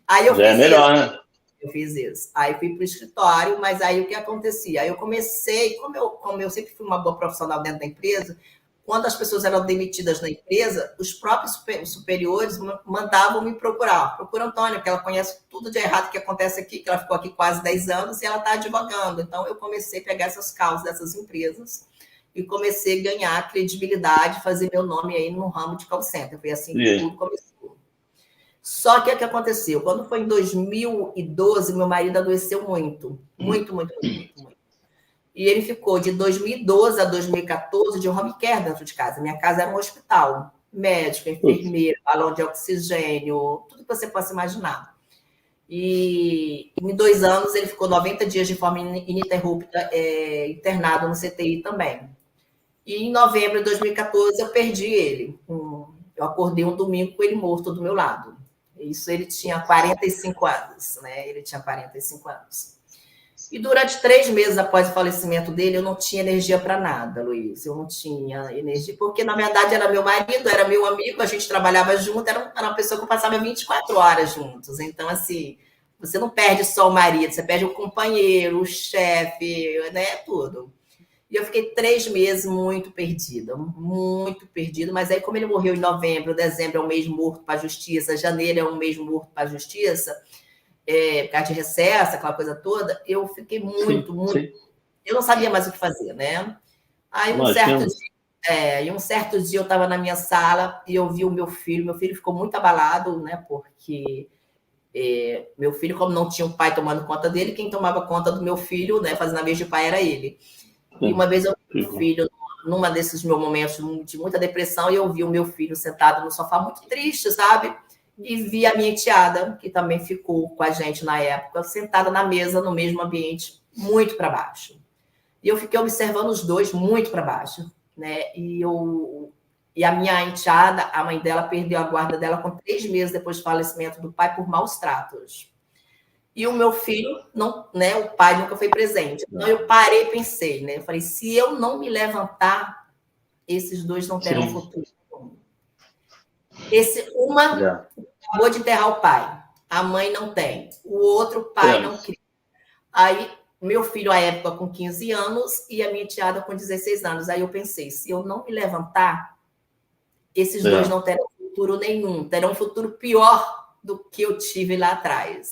Aí eu fiz melhor, isso. Né? Eu fiz isso. Aí fui para o escritório, mas aí o que acontecia? Aí eu comecei, como eu sempre fui uma boa profissional dentro da empresa, quando as pessoas eram demitidas na empresa, os próprios superiores mandavam me procurar. Procura a Antônia, porque ela conhece tudo de errado que acontece aqui, que ela ficou aqui quase 10 anos e ela está advogando. Então, eu comecei a pegar essas causas dessas empresas e comecei a ganhar credibilidade, fazer meu nome aí no ramo de call center. Foi assim que tudo começou. Só que o que aconteceu? Quando foi em 2012, meu marido adoeceu muito. E ele ficou de 2012 a 2014 de home care dentro de casa. Minha casa era um hospital. Médico, enfermeiro, balão de oxigênio, tudo que você possa imaginar. E em 2 anos ele ficou 90 dias de forma ininterrupta internado no CTI também. E em novembro de 2014 eu perdi ele. Eu acordei um domingo com ele morto do meu lado. Isso ele tinha 45 anos, né? Ele tinha 45 anos. E durante 3 meses após o falecimento dele, eu não tinha energia para nada, Luiz. Eu não tinha energia, porque na verdade era meu marido, era meu amigo, a gente trabalhava junto, era uma pessoa que eu passava 24 horas juntos. Então, assim, você não perde só o marido, você perde o companheiro, o chefe, né? Tudo. E eu fiquei 3 meses muito perdida, mas aí, como ele morreu em novembro, dezembro é um mês morto para a justiça, janeiro é um mês morto para a justiça, por causa de recesso, aquela coisa toda, eu fiquei muito. Eu não sabia mais o que fazer, né? Aí um certo dia eu estava na minha sala e eu vi o meu filho ficou muito abalado, né? Porque meu filho, como não tinha um pai tomando conta dele, quem tomava conta do meu filho, né, fazendo a vez de pai, era ele. E uma vez eu vi o meu filho, numa desses meus momentos de muita depressão, e eu vi o meu filho sentado no sofá muito triste, sabe? E vi a minha enteada, que também ficou com a gente na época, sentada na mesa, no mesmo ambiente, muito para baixo. E eu fiquei observando os dois muito para baixo, né? E a minha enteada, a mãe dela, perdeu a guarda dela com 3 meses depois do falecimento do pai por maus tratos. E o meu filho, não, né? O pai nunca foi presente. Então eu parei e pensei, né? Eu falei, se eu não me levantar, esses dois não terão futuro. Acabou de enterrar o pai. a mãe não tem, o outro pai não cria. Aí, meu filho, à época, com 15 anos, e a minha enteada com 16 anos. Aí eu pensei, se eu não me levantar, esses dois não terão futuro nenhum, terão um futuro pior do que eu tive lá atrás.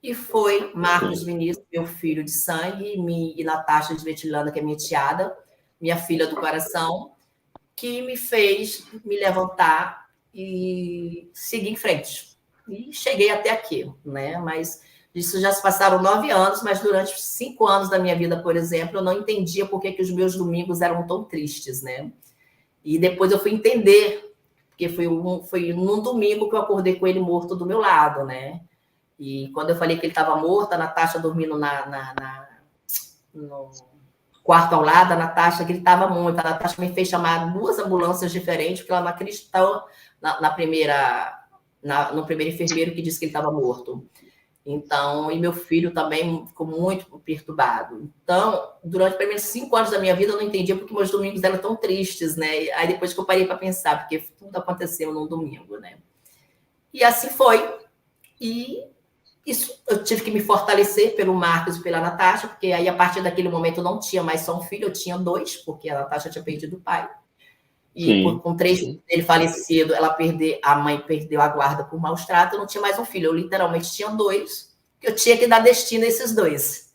E foi Marcos Vinícius, meu filho de sangue, e Natasha de Vetilana, que é minha enteada, minha filha do coração, que me fez me levantar e seguir em frente. E cheguei até aqui, né? Mas isso já se passaram 9 anos, mas durante 5 anos da minha vida, por exemplo, eu não entendia por que os meus domingos eram tão tristes, né? E depois eu fui entender, porque foi num domingo que eu acordei com ele morto do meu lado, né? E quando eu falei que ele estava morto, a Natasha dormindo no quarto ao lado, a Natasha gritava muito. A Natasha me fez chamar 2 ambulâncias diferentes, porque ela não acreditou no primeiro enfermeiro que disse que ele estava morto. Então, e meu filho também ficou muito perturbado. Então, durante os primeiros 5 anos da minha vida, eu não entendia porque meus domingos eram tão tristes, né? Aí depois que eu parei para pensar, porque tudo aconteceu num domingo, né? E assim foi. E isso eu tive que me fortalecer pelo Marcos e pela Natasha, porque aí a partir daquele momento eu não tinha mais só um filho, eu tinha 2, porque a Natasha tinha perdido o pai. E com 3 filhos dele falecido, a mãe perdeu a guarda por maus tratos, eu não tinha mais um filho, eu literalmente tinha 2, que eu tinha que dar destino a esses 2.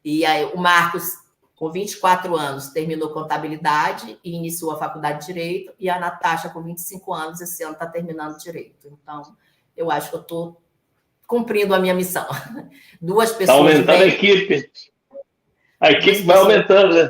E aí o Marcos, com 24 anos, terminou contabilidade e iniciou a faculdade de Direito, e a Natasha, com 25 anos, esse ano está terminando Direito. Então, eu acho que eu estou cumprindo a minha missão. 2 pessoas. Está aumentando a equipe. A equipe vai aumentando, né?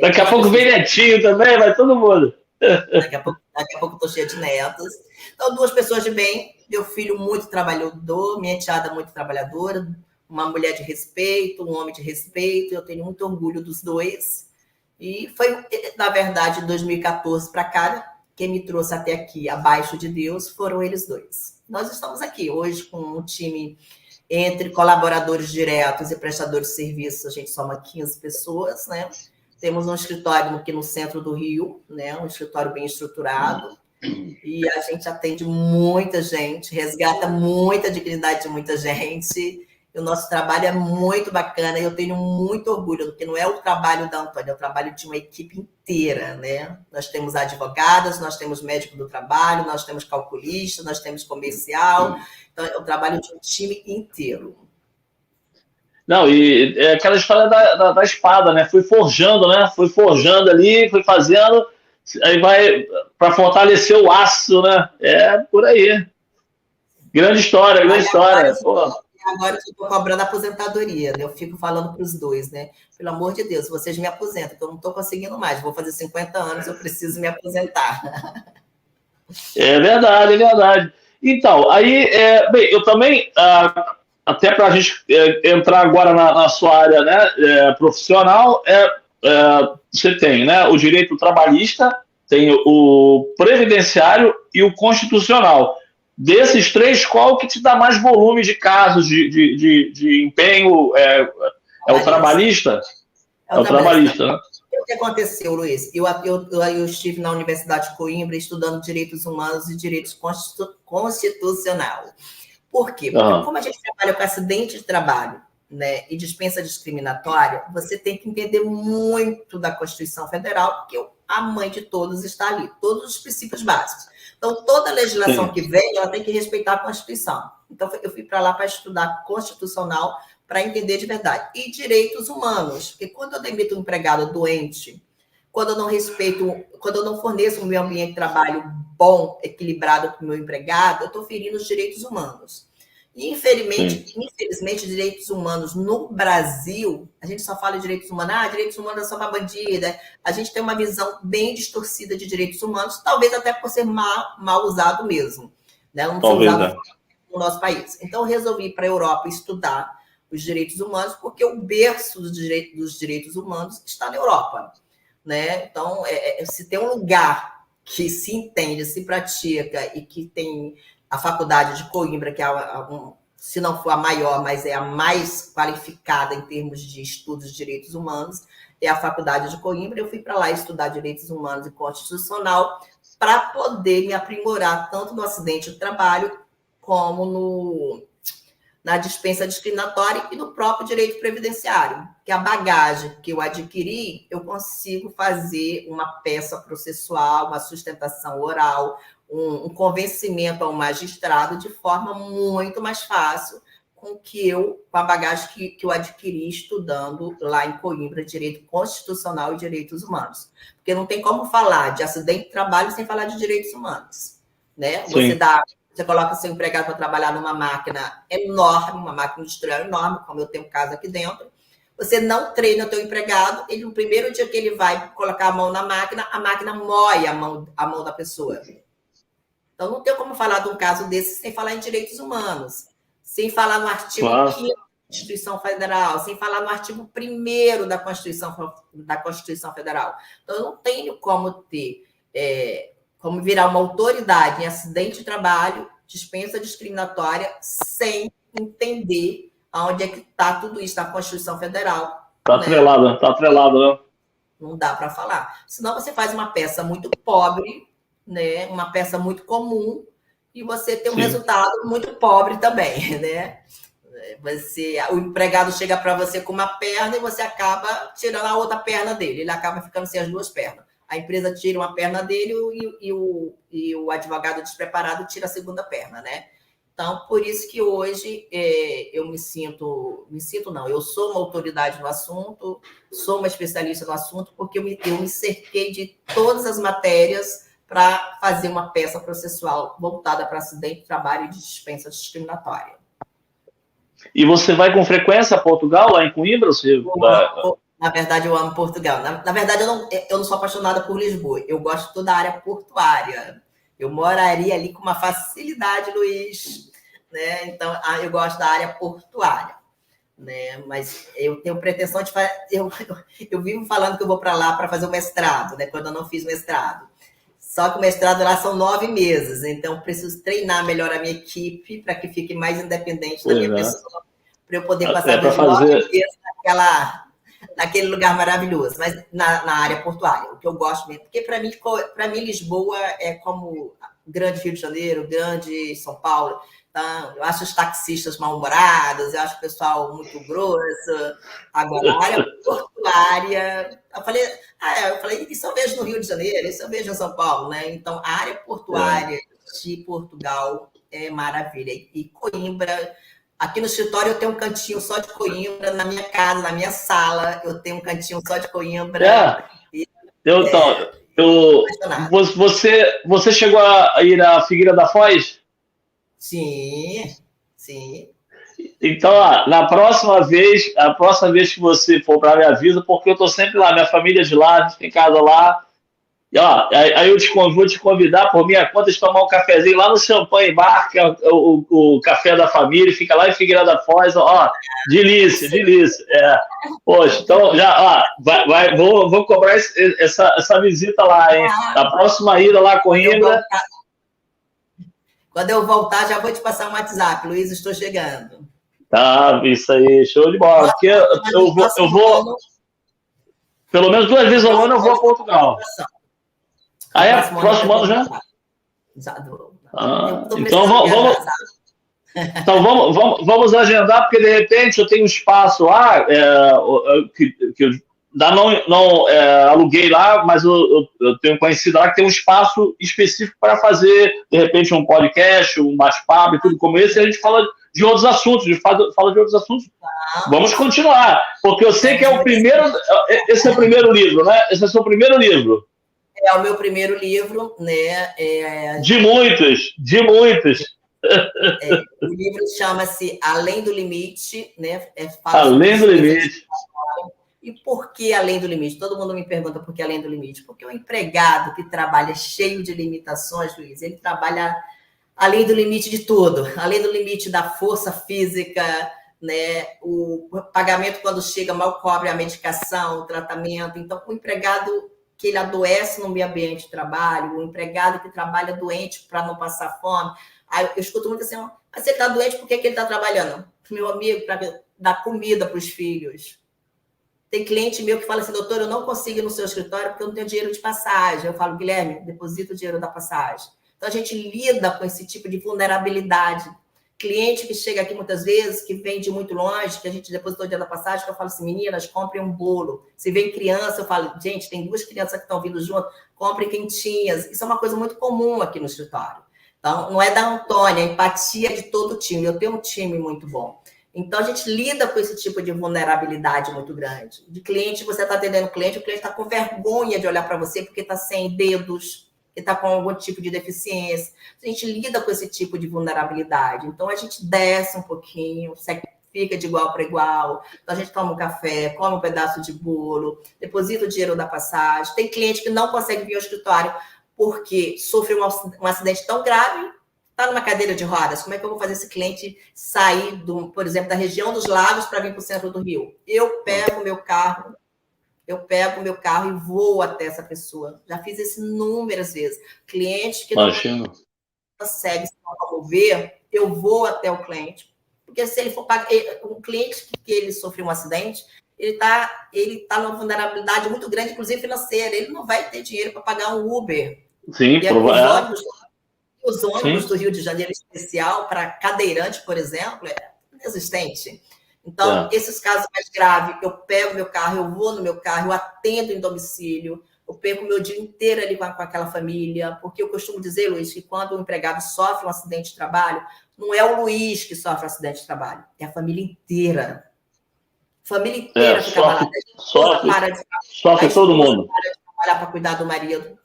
Daqui a pouco vem netinho também, vai todo mundo. Daqui a pouco estou cheia de netos. Então, 2 pessoas de bem, meu filho muito trabalhador, minha enteada muito trabalhadora, uma mulher de respeito, um homem de respeito, eu tenho muito orgulho dos 2. E foi, na verdade, de 2014 para cá, quem me trouxe até aqui, abaixo de Deus, foram eles 2. Nós estamos aqui hoje com um time entre colaboradores diretos e prestadores de serviços, a gente soma 15 pessoas, né? Temos um escritório aqui no centro do Rio, né? Um escritório bem estruturado, e a gente atende muita gente, resgata muita dignidade de muita gente. E o nosso trabalho é muito bacana, e eu tenho muito orgulho, porque não é o trabalho da Antônia, é o trabalho de uma equipe inteira, né? Nós temos advogadas, nós temos médico do trabalho, nós temos calculista, nós temos comercial, então é o trabalho de um time inteiro. Não, e é aquela história da espada, né? Fui forjando, né? Fui forjando ali, fui fazendo, aí vai para fortalecer o aço, né? É por aí. Grande história, grande história. Agora eu estou cobrando aposentadoria, né? Eu fico falando para os 2, né? Pelo amor de Deus, vocês me aposentam, que eu não estou conseguindo mais. Vou fazer 50 anos, eu preciso me aposentar. É verdade, é verdade. Então, aí, bem, eu também, até para a gente entrar agora na sua área, né, profissional, você tem, né, o direito trabalhista, tem o previdenciário e o constitucional. Desses 3, qual que te dá mais volume de casos de empenho? É o trabalhista? É o trabalhista, né? O que aconteceu, Luiz? Eu estive na Universidade de Coimbra estudando direitos humanos e direitos constitucional. Por quê? Porque como a gente trabalha com acidente de trabalho, né, e dispensa discriminatória, você tem que entender muito da Constituição Federal, porque a mãe de todos está ali, todos os princípios básicos. Então, toda legislação que vem, ela tem que respeitar a Constituição. Então, eu fui para lá para estudar constitucional, para entender de verdade. E direitos humanos, porque quando eu demito um empregado doente, quando eu não respeito, quando eu não forneço um meio ambiente de trabalho bom, equilibrado para o meu empregado, eu estou ferindo os direitos humanos. E, infelizmente, direitos humanos no Brasil, a gente só fala de direitos humanos, direitos humanos é só para bandida. A gente tem uma visão bem distorcida de direitos humanos, talvez até por ser mal usado mesmo. Né? Não foi usado no nosso país. Então, eu resolvi ir para a Europa estudar os direitos humanos, porque o berço dos direitos humanos está na Europa. Né? Então, se tem um lugar que se entende, se pratica e que tem a faculdade de Coimbra, que é, se não for a maior, mas é a mais qualificada em termos de estudos de direitos humanos, é a faculdade de Coimbra. Eu fui para lá estudar direitos humanos e constitucional para poder me aprimorar tanto no acidente de trabalho como na dispensa discriminatória e no próprio direito previdenciário, que a bagagem que eu adquiri, eu consigo fazer uma peça processual, uma sustentação oral, um convencimento ao magistrado de forma muito mais fácil com a bagagem que eu adquiri estudando lá em Coimbra, Direito Constitucional e Direitos Humanos. Porque não tem como falar de acidente de trabalho sem falar de direitos humanos, né? Você coloca seu empregado para trabalhar numa máquina enorme, uma máquina industrial enorme, como eu tenho um caso aqui dentro. Você não treina o teu empregado, ele, no primeiro dia que ele vai colocar a mão na máquina, a máquina moe a mão da pessoa. Então, não tem como falar de um caso desse sem falar em direitos humanos, sem falar no artigo 5º da Constituição Federal, sem falar no artigo 1º da Constituição Federal. Então, eu não tenho como como virar uma autoridade em acidente de trabalho, dispensa discriminatória, sem entender aonde é que está tudo isso na Constituição Federal. Está atrelado, né? Não dá para falar. Senão você faz uma peça muito pobre, né? Uma peça muito comum, e você tem um resultado muito pobre também, né? O empregado chega para você com uma perna e você acaba tirando a outra perna dele. Ele acaba ficando sem as duas pernas. A empresa tira uma perna dele e o advogado despreparado tira a segunda perna, né? Então, por isso que hoje eu eu sou uma autoridade no assunto, sou uma especialista no assunto, porque eu me cerquei de todas as matérias para fazer uma peça processual voltada para acidente de trabalho e de dispensa discriminatória. E você vai com frequência a Portugal, lá em Coimbra? Na verdade, eu amo Portugal. Na verdade, eu não sou apaixonada por Lisboa. Eu gosto de toda a área portuária. Eu moraria ali com uma facilidade, Luiz. Né? Então, eu gosto da área portuária. Né? Mas eu tenho pretensão de fazer... Eu vivo falando que eu vou para lá para fazer o mestrado, né? Quando eu não fiz mestrado. Só que o mestrado lá são 9 meses. Então, eu preciso treinar melhor a minha equipe para que fique mais independente da minha pessoa. Para eu poder passar os 9 meses naquele lugar maravilhoso, mas na área portuária, o que eu gosto mesmo, porque para mim Lisboa é como grande Rio de Janeiro, grande São Paulo. Então, eu acho os taxistas mal-humorados, eu acho o pessoal muito grosso. Agora, a área portuária, eu falei, isso eu vejo no Rio de Janeiro, isso eu vejo em São Paulo, né? Então, a área portuária de Portugal é maravilha. E Coimbra, aqui no escritório eu tenho um cantinho só de Coimbra, na minha casa, na minha sala, eu tenho um cantinho só de Coimbra. Você chegou a ir à Figueira da Foz? Sim. Então, a próxima vez que você for para me avisa, porque eu estou sempre lá, minha família é de lá, a gente tem casa lá. E, aí eu vou te convidar por minha conta de tomar um cafezinho lá no Champanhe Bar, que é o café da família, fica lá em Figueira da Foz. Delícia. Poxa, então vou cobrar essa visita lá, hein? A próxima ida lá, Coimbra. Quando eu voltar, já vou te passar um WhatsApp. Luiz, estou chegando. Tá, isso aí, show de bola. Porque eu vou pelo menos 2 vezes ao ano eu vou a Portugal. Próximo ano já? Então vamos agendar, porque de repente eu tenho um espaço lá que eu não aluguei lá, mas eu tenho conhecido lá que tem um espaço específico para fazer, de repente, um podcast, um bate-papo e tudo como esse, e a gente fala de outros assuntos, fala de outros assuntos. Vamos continuar, porque eu sei que é o primeiro... Esse é o primeiro livro, né? Esse é o seu primeiro livro. É o meu primeiro livro, né? De muitos. O livro chama-se Além do Limite, né? Além do Limite. E por que Além do Limite? Todo mundo me pergunta por que Além do Limite. Porque o empregado que trabalha cheio de limitações, Luiz, ele trabalha além do limite de tudo, além do limite da força física, né? O pagamento, quando chega, mal cobre a medicação, o tratamento. Então, o empregado que ele adoece no meio ambiente de trabalho, o empregado que trabalha doente para não passar fome. Aí eu escuto muito assim, mas você está doente, por que ele está trabalhando? Meu amigo, para dar comida para os filhos. Tem cliente meu que fala assim, doutor, eu não consigo ir no seu escritório porque eu não tenho dinheiro de passagem. Eu falo, Guilherme, deposita o dinheiro da passagem. Então, a gente lida com esse tipo de vulnerabilidade. Cliente que chega aqui muitas vezes, que vem de muito longe, que a gente depositou o dia da passagem, que eu falo assim, meninas, comprem um bolo. Se vem criança, eu falo, gente, tem 2 crianças que estão vindo junto, comprem quentinhas. Isso é uma coisa muito comum aqui no escritório. Então, não é da Antônia, é empatia de todo o time. Eu tenho um time muito bom. Então, a gente lida com esse tipo de vulnerabilidade muito grande. De cliente, você está atendendo o cliente está com vergonha de olhar para você porque está sem dedos, que está com algum tipo de deficiência. A gente lida com esse tipo de vulnerabilidade. Então, a gente desce um pouquinho, fica de igual para igual. Então, a gente toma um café, come um pedaço de bolo, deposita o dinheiro da passagem. Tem cliente que não consegue vir ao escritório porque sofreu um acidente tão grave, está numa cadeira de rodas. Como é que eu vou fazer esse cliente sair, por exemplo, da região dos lagos para vir para o centro do Rio? Eu pego o meu carro e vou até essa pessoa. Já fiz isso inúmeras vezes. Cliente que não consegue se locomover, eu vou até o cliente. Porque se ele for pagar... Um cliente que ele sofreu um acidente, ele tá numa vulnerabilidade muito grande, inclusive financeira. Ele não vai ter dinheiro para pagar um Uber. Sim, os ônibus do Rio de Janeiro especial para cadeirante, por exemplo, é inexistente. Então, esses casos mais graves, eu pego meu carro, eu vou no meu carro, eu atendo em domicílio, eu perco o meu dia inteiro ali com aquela família, porque eu costumo dizer, Luiz, que quando o empregado sofre um acidente de trabalho, não é o Luiz que sofre um acidente de trabalho, é a família inteira. A família inteira fica abalada. Sofre todo mundo. Para de trabalhar para cuidar do marido.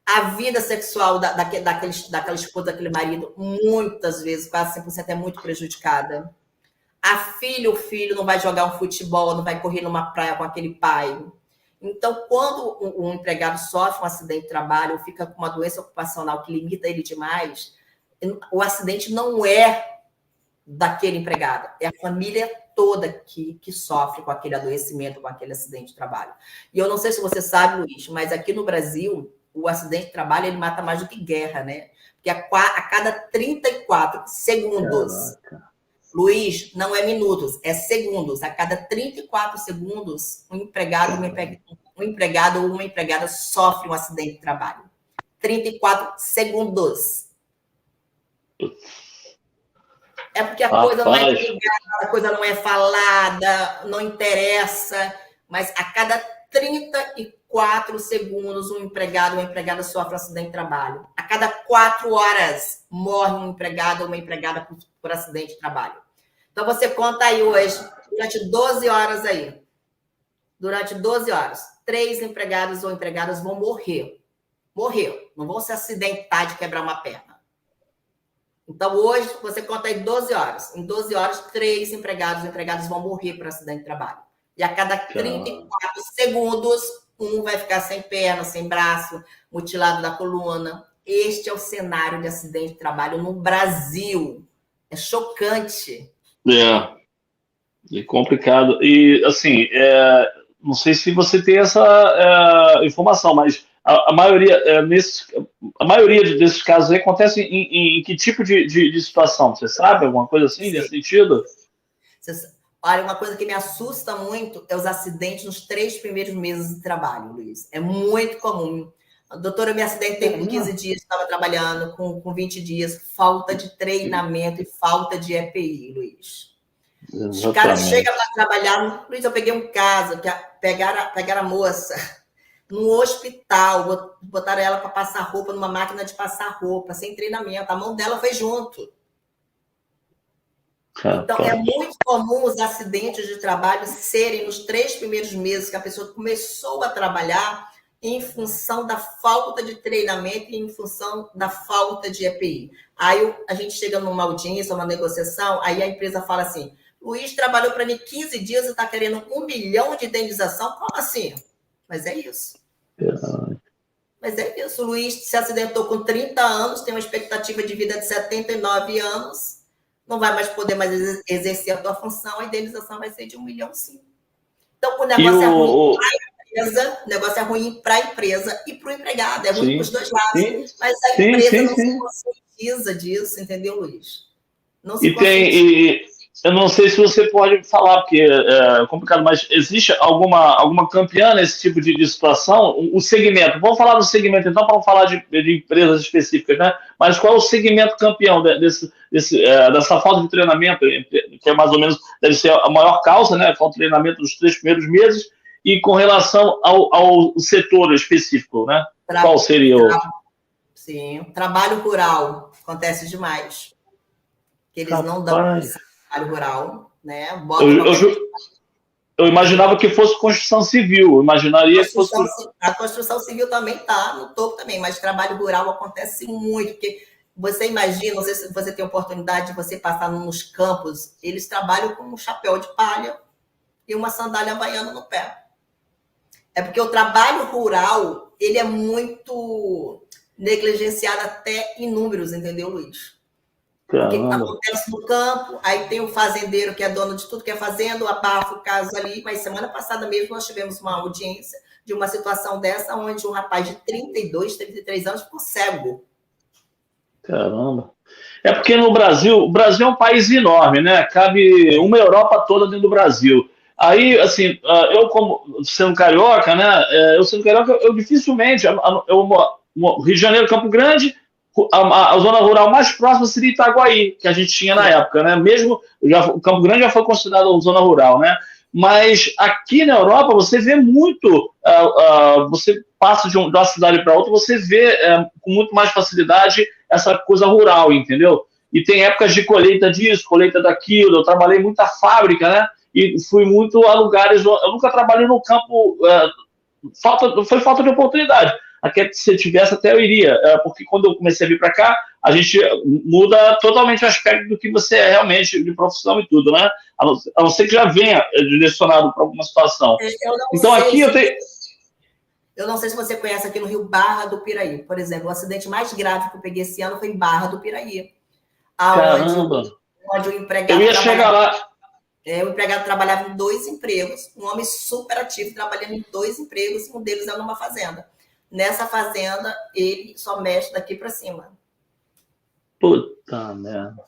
A vida sexual daquela esposa, daquele marido, muitas vezes, quase 100%, é muito prejudicada. O filho não vai jogar um futebol, não vai correr numa praia com aquele pai. Então, quando um empregado sofre um acidente de trabalho ou fica com uma doença ocupacional que limita ele demais, o acidente não é daquele empregado, é a família toda que sofre com aquele adoecimento, com aquele acidente de trabalho. E eu não sei se você sabe, Luiz, mas aqui no Brasil, o acidente de trabalho ele mata mais do que guerra, né? Porque a cada 34 segundos... Caraca. Luiz, não é minutos, é segundos. A cada 34 segundos, um empregado ou uma empregada sofre um acidente de trabalho. 34 segundos. É porque a coisa não é divulgada, a coisa não é falada, não interessa, mas a cada 34 segundos, um empregado ou uma empregada sofre um acidente de trabalho. A cada 4 horas, morre um empregado ou uma empregada por acidente de trabalho. Então, você conta aí hoje, durante 12 horas aí. Durante 12 horas, 3 empregados ou empregadas vão morrer. Morrer. Não vão se acidentar de quebrar uma perna. Então, hoje, você conta aí 12 horas. Em 12 horas, 3 empregados ou empregadas vão morrer por acidente de trabalho. E a cada 34 segundos, um vai ficar sem perna, sem braço, mutilado da coluna. Este é o cenário de acidente de trabalho no Brasil. É chocante. É complicado. E, assim, não sei se você tem essa informação, mas a maioria desses casos aí acontece em que tipo de situação? Você sabe alguma coisa assim, nesse sentido? Olha, uma coisa que me assusta muito é os acidentes nos 3 primeiros meses de trabalho, Luiz. É muito comum. Doutora, eu me acidentei com 15 dias, estava trabalhando com 20 dias, falta de treinamento e falta de EPI, Luiz. Exatamente. Os caras chegam para trabalhar, Luiz, eu peguei um caso, que pegaram a moça no hospital, botaram ela para passar roupa numa máquina de passar roupa, sem treinamento, a mão dela foi junto. Então, é muito comum os acidentes de trabalho serem nos 3 primeiros meses que a pessoa começou a trabalhar, em função da falta de treinamento e em função da falta de EPI. Aí a gente chega numa audiência, uma negociação, aí a empresa fala assim, Luiz trabalhou para mim 15 dias e está querendo 1 milhão de indenização? Como assim? Mas é isso. Mas é isso. O Luiz se acidentou com 30 anos, tem uma expectativa de vida de 79 anos, não vai mais poder mais exercer a tua função, a indenização vai ser de 1 milhão, sim. Então, o negócio é ruim para a empresa, o negócio é ruim para a empresa e para o empregado, é ruim para os dois lados. Mas a empresa não se conscientiza disso, entendeu, Luiz? Não se conscientiza. Eu não sei se você pode falar, porque é complicado, mas existe alguma campeã nesse tipo de situação? O segmento, vamos falar do segmento então, para não falar de empresas específicas, né? Mas qual é o segmento campeão dessa falta de treinamento, que é mais ou menos, deve ser a maior causa, né? Falta de treinamento nos 3 primeiros meses, e com relação ao setor específico, né? Qual seria o. Sim, trabalho rural acontece demais. Que eles não dão Rapaz, trabalho rural, né? eu, Bota qualquer eu, eu imaginava que fosse construção civil, eu imaginaria que fosse. a construção civil também está no topo também, mas trabalho rural acontece muito, porque você imagina, não sei se você tem oportunidade de você passar nos campos, eles trabalham com um chapéu de palha e uma sandália havaiana no pé. É porque o trabalho rural, ele é muito negligenciado até em números, entendeu, Luiz? Porque Caramba. acontece no campo, aí tem o fazendeiro que é dono de tudo que é fazenda, abafa o caso ali, mas semana passada mesmo nós tivemos uma audiência de uma situação dessa, onde um rapaz de 32, 33 anos ficou cego. Caramba. É porque no Brasil, o Brasil é um país enorme, né? Cabe uma Europa toda dentro do Brasil. Aí, assim, eu como sendo carioca, né? Eu sendo carioca, eu dificilmente, Rio de Janeiro, Campo Grande, a zona rural mais próxima seria Itaguaí, que a gente tinha na época, né? Mesmo, o Campo Grande já foi considerado zona rural, né? Mas aqui na Europa você vê muito, você passa de uma cidade para outra, você vê com muito mais facilidade essa coisa rural, entendeu? E tem épocas de colheita disso, colheita daquilo. Eu trabalhei muita fábrica, né? E fui muito a lugares. Eu nunca trabalhei no campo, foi falta de oportunidade. Aqui, se tivesse, até eu iria, porque quando eu comecei a vir para cá, a gente muda totalmente o aspecto do que você é realmente de profissão e tudo, né? A não ser que já venha direcionado para alguma situação. Então aqui eu tenho. Eu não sei se você conhece aqui no Rio Barra do Piraí, por exemplo. O acidente mais grave que eu peguei esse ano foi em Barra do Piraí. Caramba! Onde o empregado eu ia chegar lá. O empregado trabalhava em 2 empregos, um homem super ativo, trabalhando em 2 empregos, um deles era numa fazenda. Nessa fazenda, ele só mexe daqui para cima. Puta merda.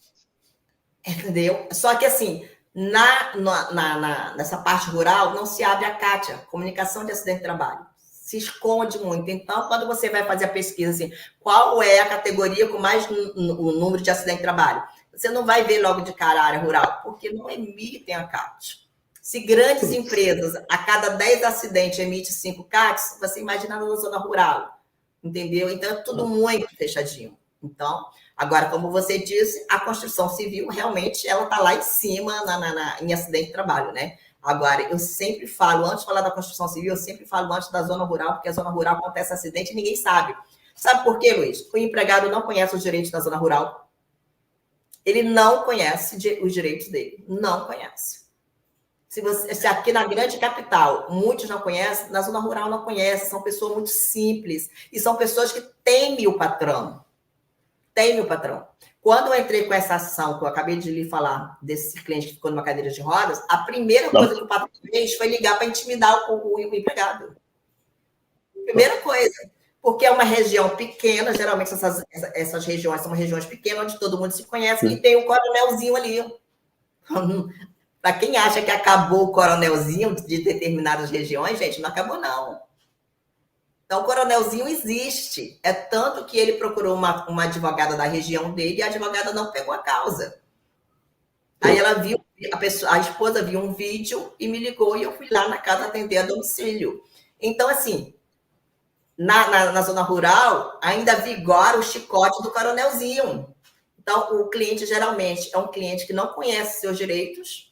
Entendeu? Só que assim, nessa parte rural, não se abre a CATIA, Comunicação de Acidente de Trabalho. Se esconde muito. Então, quando você vai fazer a pesquisa, assim, qual é a categoria com mais o número de acidente de trabalho? Você não vai ver logo de cara a área rural, porque não emitem a CAT. Se grandes empresas, a cada 10 acidentes, emite 5 CATs, você imagina na zona rural, entendeu? Então, é tudo muito fechadinho. Então, agora, como você disse, a construção civil, realmente, ela está lá em cima em acidente de trabalho, né? Agora, eu sempre falo, antes de falar da construção civil, eu sempre falo antes da zona rural, porque a zona rural acontece acidente e ninguém sabe. Sabe por quê, Luiz? O empregado não conhece os direitos da zona rural. Ele não conhece os direitos dele. Não conhece. Se aqui na grande capital muitos não conhecem, na zona rural não conhecem. São pessoas muito simples. E são pessoas que temem o patrão. Temem o patrão. Quando eu entrei com essa ação, que eu acabei de lhe falar, desse cliente que ficou numa cadeira de rodas, a primeira coisa que o patrão fez foi ligar para intimidar o empregado. Primeira coisa. Porque é uma região pequena, geralmente essas regiões são regiões pequenas, onde todo mundo se conhece, e tem um coronelzinho ali. Para quem acha que acabou o coronelzinho de determinadas regiões, gente, não acabou, não. Então, o coronelzinho existe. É tanto que ele procurou uma advogada da região dele e a advogada não pegou a causa. Aí ela viu, a esposa viu um vídeo e me ligou e eu fui lá na casa atender a domicílio. Então, assim, na zona rural, ainda vigora o chicote do coronelzinho. Então, o cliente geralmente é um cliente que não conhece seus direitos,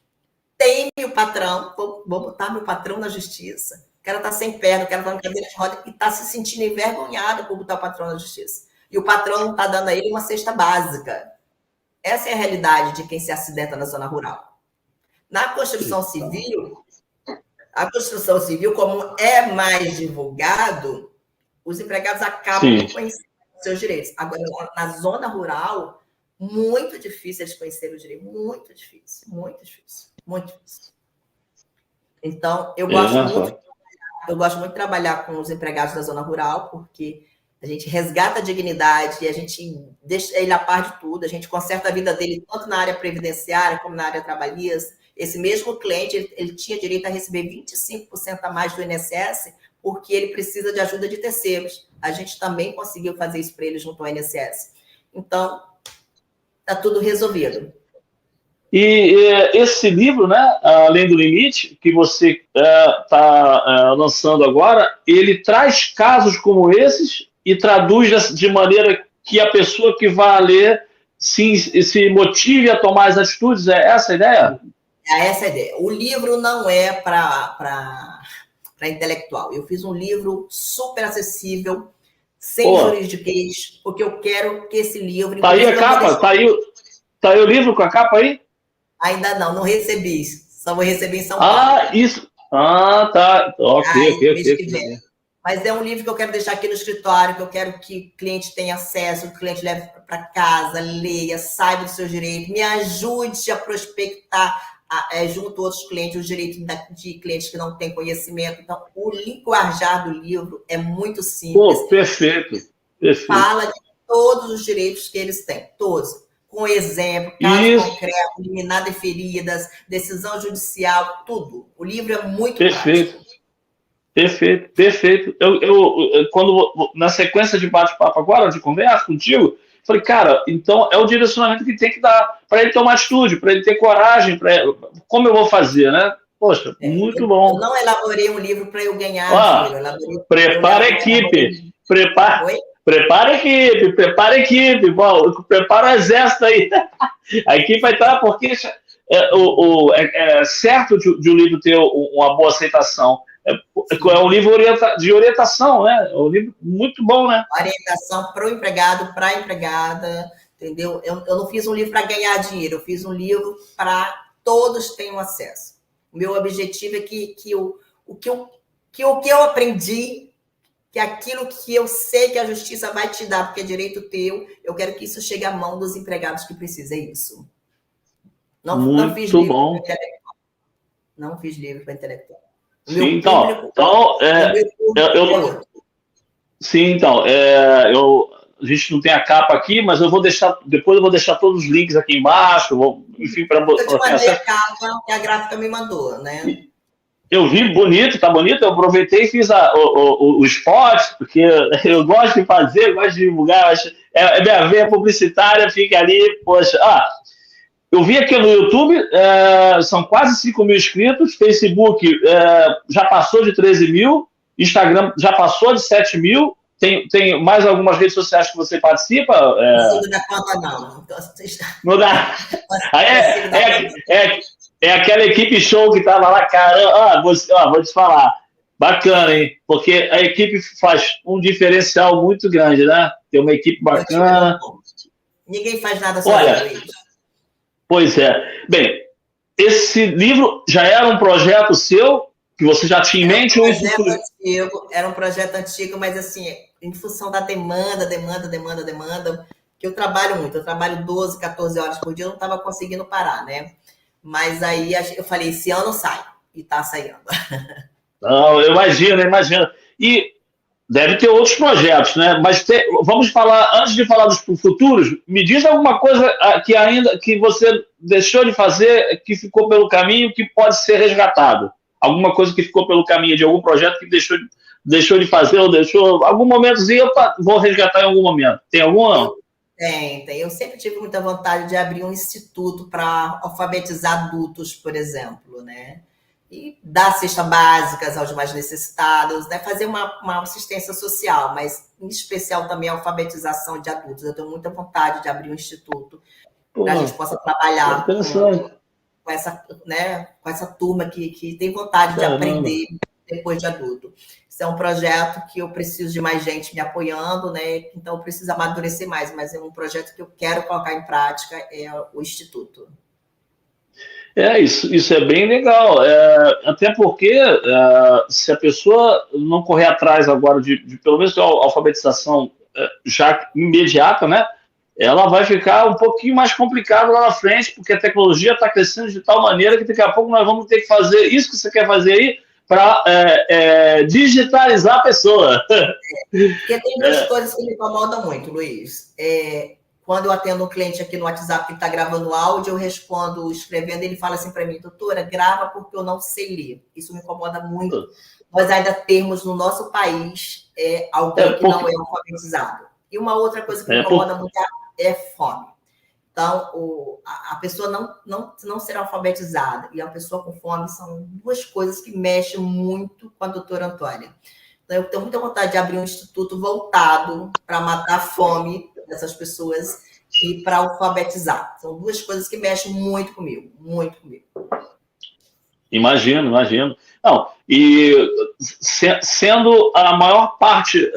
teme o patrão, vou botar meu patrão na justiça. O cara está sem perna, o cara está na cadeira de roda e está se sentindo envergonhado por botar o patrão na justiça. E o patrão não está dando a ele uma cesta básica. Essa é a realidade de quem se acidenta na zona rural. Na construção civil, como é mais divulgado, os empregados acabam conhecendo os seus direitos. Agora, na zona rural, muito difícil eles conhecerem o direito. Muito difícil, muito difícil, muito difícil. Então, eu gosto muito de trabalhar com os empregados da zona rural, porque A gente resgata a dignidade, a gente deixa ele a par de tudo, a gente conserta a vida dele tanto na área previdenciária como na área trabalhista. Esse mesmo cliente, ele tinha direito a receber 25% a mais do INSS porque ele precisa de ajuda de terceiros. A gente também conseguiu fazer isso para ele junto ao INSS. Então, está tudo resolvido. E esse livro, né, Além do Limite, que você está lançando agora, ele traz casos como esses e traduz de maneira que a pessoa que vai ler se motive a tomar as atitudes? É essa a ideia? É essa a ideia. O livro não é para intelectual. Eu fiz um livro super acessível, sem juridiquês, porque eu quero que esse livro... Tá aí a capa? Tá aí o livro com a capa aí? Ainda não recebi. Só vou receber em São Paulo. Ah, isso. Ah, tá. Ok. Mas é um livro que eu quero deixar aqui no escritório, que eu quero que o cliente tenha acesso, que o cliente leve para casa, leia, saiba dos seus direitos, me ajude a prospectar junto a outros clientes os direitos de clientes que não têm conhecimento. Então, o linguajar do livro é muito simples. Pô, perfeito. Fala de todos os direitos que eles têm, todos. Com exemplo, caso concreto, eliminar deferidas, decisão judicial, tudo. O livro é muito perfeito. Perfeito. Quando na sequência de bate-papo agora, de conversa contigo, falei, cara, então é o direcionamento que tem que dar para ele tomar atitude, para ele ter coragem, como eu vou fazer, né? Poxa, muito bom. Eu não elaborei um livro para eu ganhar dinheiro. Prepara a equipe. Prepara a equipe, prepara o exército aí. A equipe vai estar, porque é certo de o livro ter uma boa aceitação. É um livro de orientação, né? É um livro muito bom, né? Orientação para o empregado, para a empregada, entendeu? Eu não fiz um livro para ganhar dinheiro, eu fiz um livro para todos tenham acesso. O meu objetivo é que o que eu aprendi, que aquilo que eu sei que a justiça vai te dar, porque é direito teu, eu quero que isso chegue à mão dos empregados que precisam. É isso. Não fiz livro para intelectual. Não fiz livro para intelectual. Sim, então, a gente não tem a capa aqui, mas depois eu vou deixar todos os links aqui embaixo, enfim, para eu te mandei a capa que a gráfica me mandou, né? Eu vi bonito, tá bonito, eu aproveitei e fiz o spot, porque eu gosto de fazer, gosto de divulgar, minha veia publicitária, fica ali, poxa, eu vi aqui no YouTube, são quase 5 mil inscritos, Facebook já passou de 13 mil, Instagram já passou de 7 mil, tem mais algumas redes sociais que você participa? Não dá conta, não. Não dá. É aquela equipe show que estava lá, cara, vou te falar, bacana, hein? Porque a equipe faz um diferencial muito grande, né? Tem uma equipe bacana. Ninguém faz nada sozinho. Pois é. Bem, esse livro já era um projeto seu, que você já tinha em mente? Era um projeto antigo, mas assim, em função da demanda, que eu trabalho muito, eu trabalho 12, 14 horas por dia, eu não estava conseguindo parar, né? Mas aí eu falei, esse ano sai, e está saindo. Não, eu imagino. E deve ter outros projetos, né? Mas vamos falar, antes de falar dos futuros, me diz alguma coisa que você deixou de fazer, que ficou pelo caminho, que pode ser resgatado. Alguma coisa que ficou pelo caminho de algum projeto que deixou de fazer, ou deixou algum momentozinho, vou resgatar em algum momento. Tem algum ou não? Tem. Eu sempre tive muita vontade de abrir um instituto para alfabetizar adultos, por exemplo, né? E dar cestas básicas aos mais necessitados, né? Fazer uma assistência social, mas em especial também a alfabetização de adultos. Eu tenho muita vontade de abrir um instituto para a gente possa trabalhar com essa turma que tem vontade de aprender depois de adulto. Isso é um projeto que eu preciso de mais gente me apoiando, né? Então eu preciso amadurecer mais, mas é um projeto que eu quero colocar em prática, é o Instituto. Isso é bem legal, até porque se a pessoa não correr atrás agora de pelo menos ter uma alfabetização já imediata, né, ela vai ficar um pouquinho mais complicada lá na frente, porque a tecnologia está crescendo de tal maneira que daqui a pouco nós vamos ter que fazer isso que você quer fazer aí, para digitalizar a pessoa. Porque tem duas coisas que me incomodam muito, Luiz. Quando eu atendo um cliente aqui no WhatsApp que está gravando áudio, eu respondo escrevendo, ele fala assim para mim, doutora, grava porque eu não sei ler. Isso me incomoda muito. Nós ainda temos no nosso país alguém que não é alfabetizado. E uma outra coisa que me incomoda muito é fome. Então, a pessoa não ser alfabetizada e a pessoa com fome são duas coisas que mexem muito com a doutora Antônia. Então, eu tenho muita vontade de abrir um instituto voltado para matar a fome dessas pessoas e para alfabetizar. São duas coisas que mexem muito comigo, muito comigo. Imagino. Não, e sendo a maior parte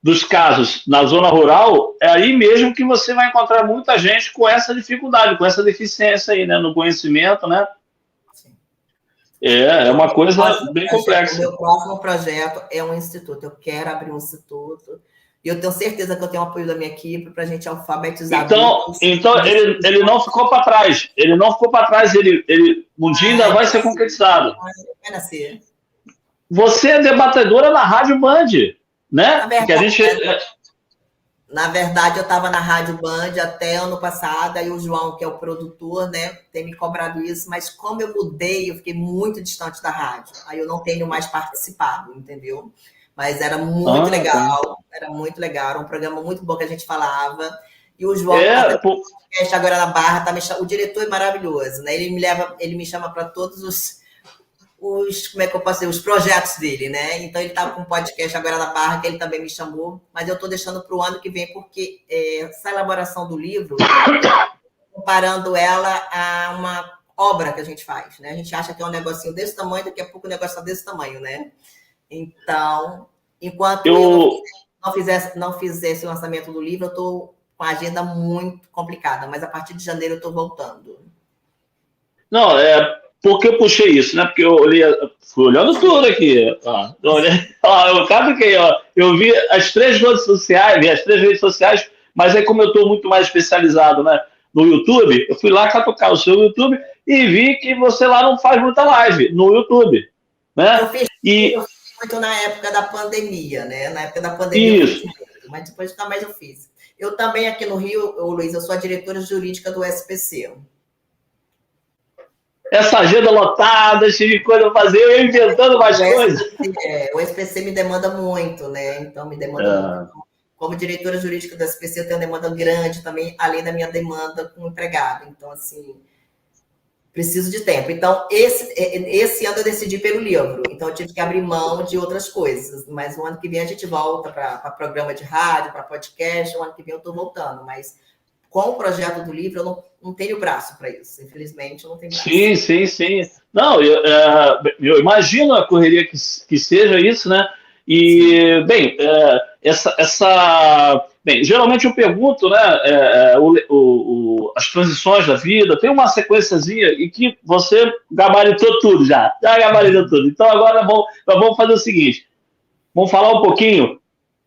dos casos na zona rural, é aí mesmo que você vai encontrar muita gente com essa dificuldade, com essa deficiência aí, né, no conhecimento, né? Sim. É uma coisa bem complexa. O meu próximo projeto é um instituto. Eu quero abrir um instituto. E eu tenho certeza que eu tenho o apoio da minha equipe para a gente alfabetizar. Então ele não ficou para trás. Ele não ficou para trás. Ele um dia ainda vai ser concretizado. Vai nascer. Você é debatedora na Rádio Band, né? Na verdade, eu estava na Rádio Band até ano passado, aí o João, que é o produtor, né, tem me cobrado isso, mas como eu mudei, eu fiquei muito distante da rádio. Aí eu não tenho mais participado, entendeu? Mas era muito legal, era um programa muito bom que a gente falava. E o João, agora na Barra, o diretor é maravilhoso, né? Ele me chama para todos os como é que eu posso dizer, os projetos dele, né? Então ele está com um podcast agora na Barra, que ele também me chamou, mas eu estou deixando para o ano que vem, porque essa elaboração do livro, comparando ela a uma obra que a gente faz, né? A gente acha que é um negocinho desse tamanho, daqui a pouco o negócio está desse tamanho, né? Então, enquanto eu não fizesse o lançamento do livro, eu estou com a agenda muito complicada, mas a partir de janeiro eu estou voltando. Não, porque eu puxei isso, né? Porque eu fui olhando tudo aqui. Eu vi as três redes sociais, mas aí como eu estou muito mais especializado, né, no YouTube, eu fui lá catucar o seu YouTube e vi que você lá não faz muita live no YouTube, né? Eu fiz muito na época da pandemia, né? Na época da pandemia isso. Eu fiz muito, mas depois nunca mais eu fiz. Eu também aqui no Rio, Luiz, eu sou a diretora jurídica do SPC. Essa agenda lotada, cheia de coisa a fazer, eu inventando mais coisas. O SPC me demanda muito, né? Então, me demanda muito. Como diretora jurídica do SPC, eu tenho uma demanda grande também, além da minha demanda como empregado. Então, assim, preciso de tempo. Então, esse ano eu decidi pelo livro. Então, eu tive que abrir mão de outras coisas. Mas o ano que vem a gente volta para programa de rádio, para podcast. O ano que vem eu estou voltando. Mas com o projeto do livro, eu não tenho braço para isso. Infelizmente, eu não tenho braço. Sim. Não, eu imagino a correria que seja isso, né? E, bem, bem, geralmente eu pergunto, né, as transições da vida, tem uma sequenciazinha e que você gabaritou tudo já gabaritou tudo. Então, agora vamos fazer o seguinte, vamos falar um pouquinho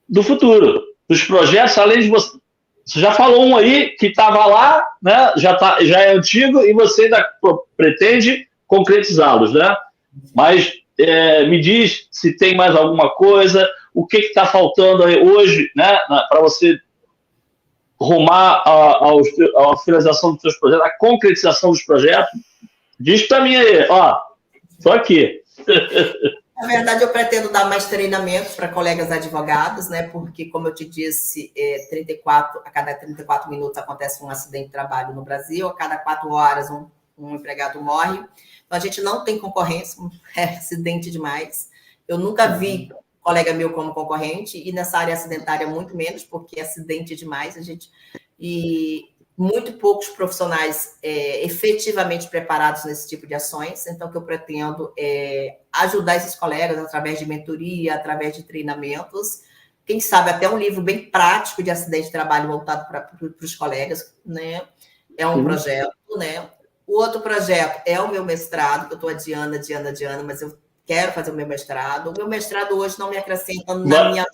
do futuro, dos projetos, além de você já falou um aí que estava lá, né, já é antigo e você ainda pretende concretizá-los, né? Mas me diz se tem mais alguma coisa, o que está faltando aí hoje, né, para você rumar à finalização dos seus projetos, à concretização dos projetos. Diz para mim aí, estou aqui. Na verdade, eu pretendo dar mais treinamentos para colegas advogados, né? Porque, como eu te disse, a cada 34 minutos acontece um acidente de trabalho no Brasil, a cada 4 horas um empregado morre. Então, a gente não tem concorrência, é acidente demais. Eu nunca vi colega meu como concorrente, e nessa área acidentária muito menos, porque é acidente demais. E muito poucos profissionais efetivamente preparados nesse tipo de ações. Então, o que eu pretendo é ajudar esses colegas através de mentoria, através de treinamentos, quem sabe até um livro bem prático de acidente de trabalho voltado para os colegas, né? É um projeto, né? O outro projeto é o meu mestrado, que eu estou adiando, mas eu quero fazer o meu mestrado. O meu mestrado hoje não me acrescenta na minha...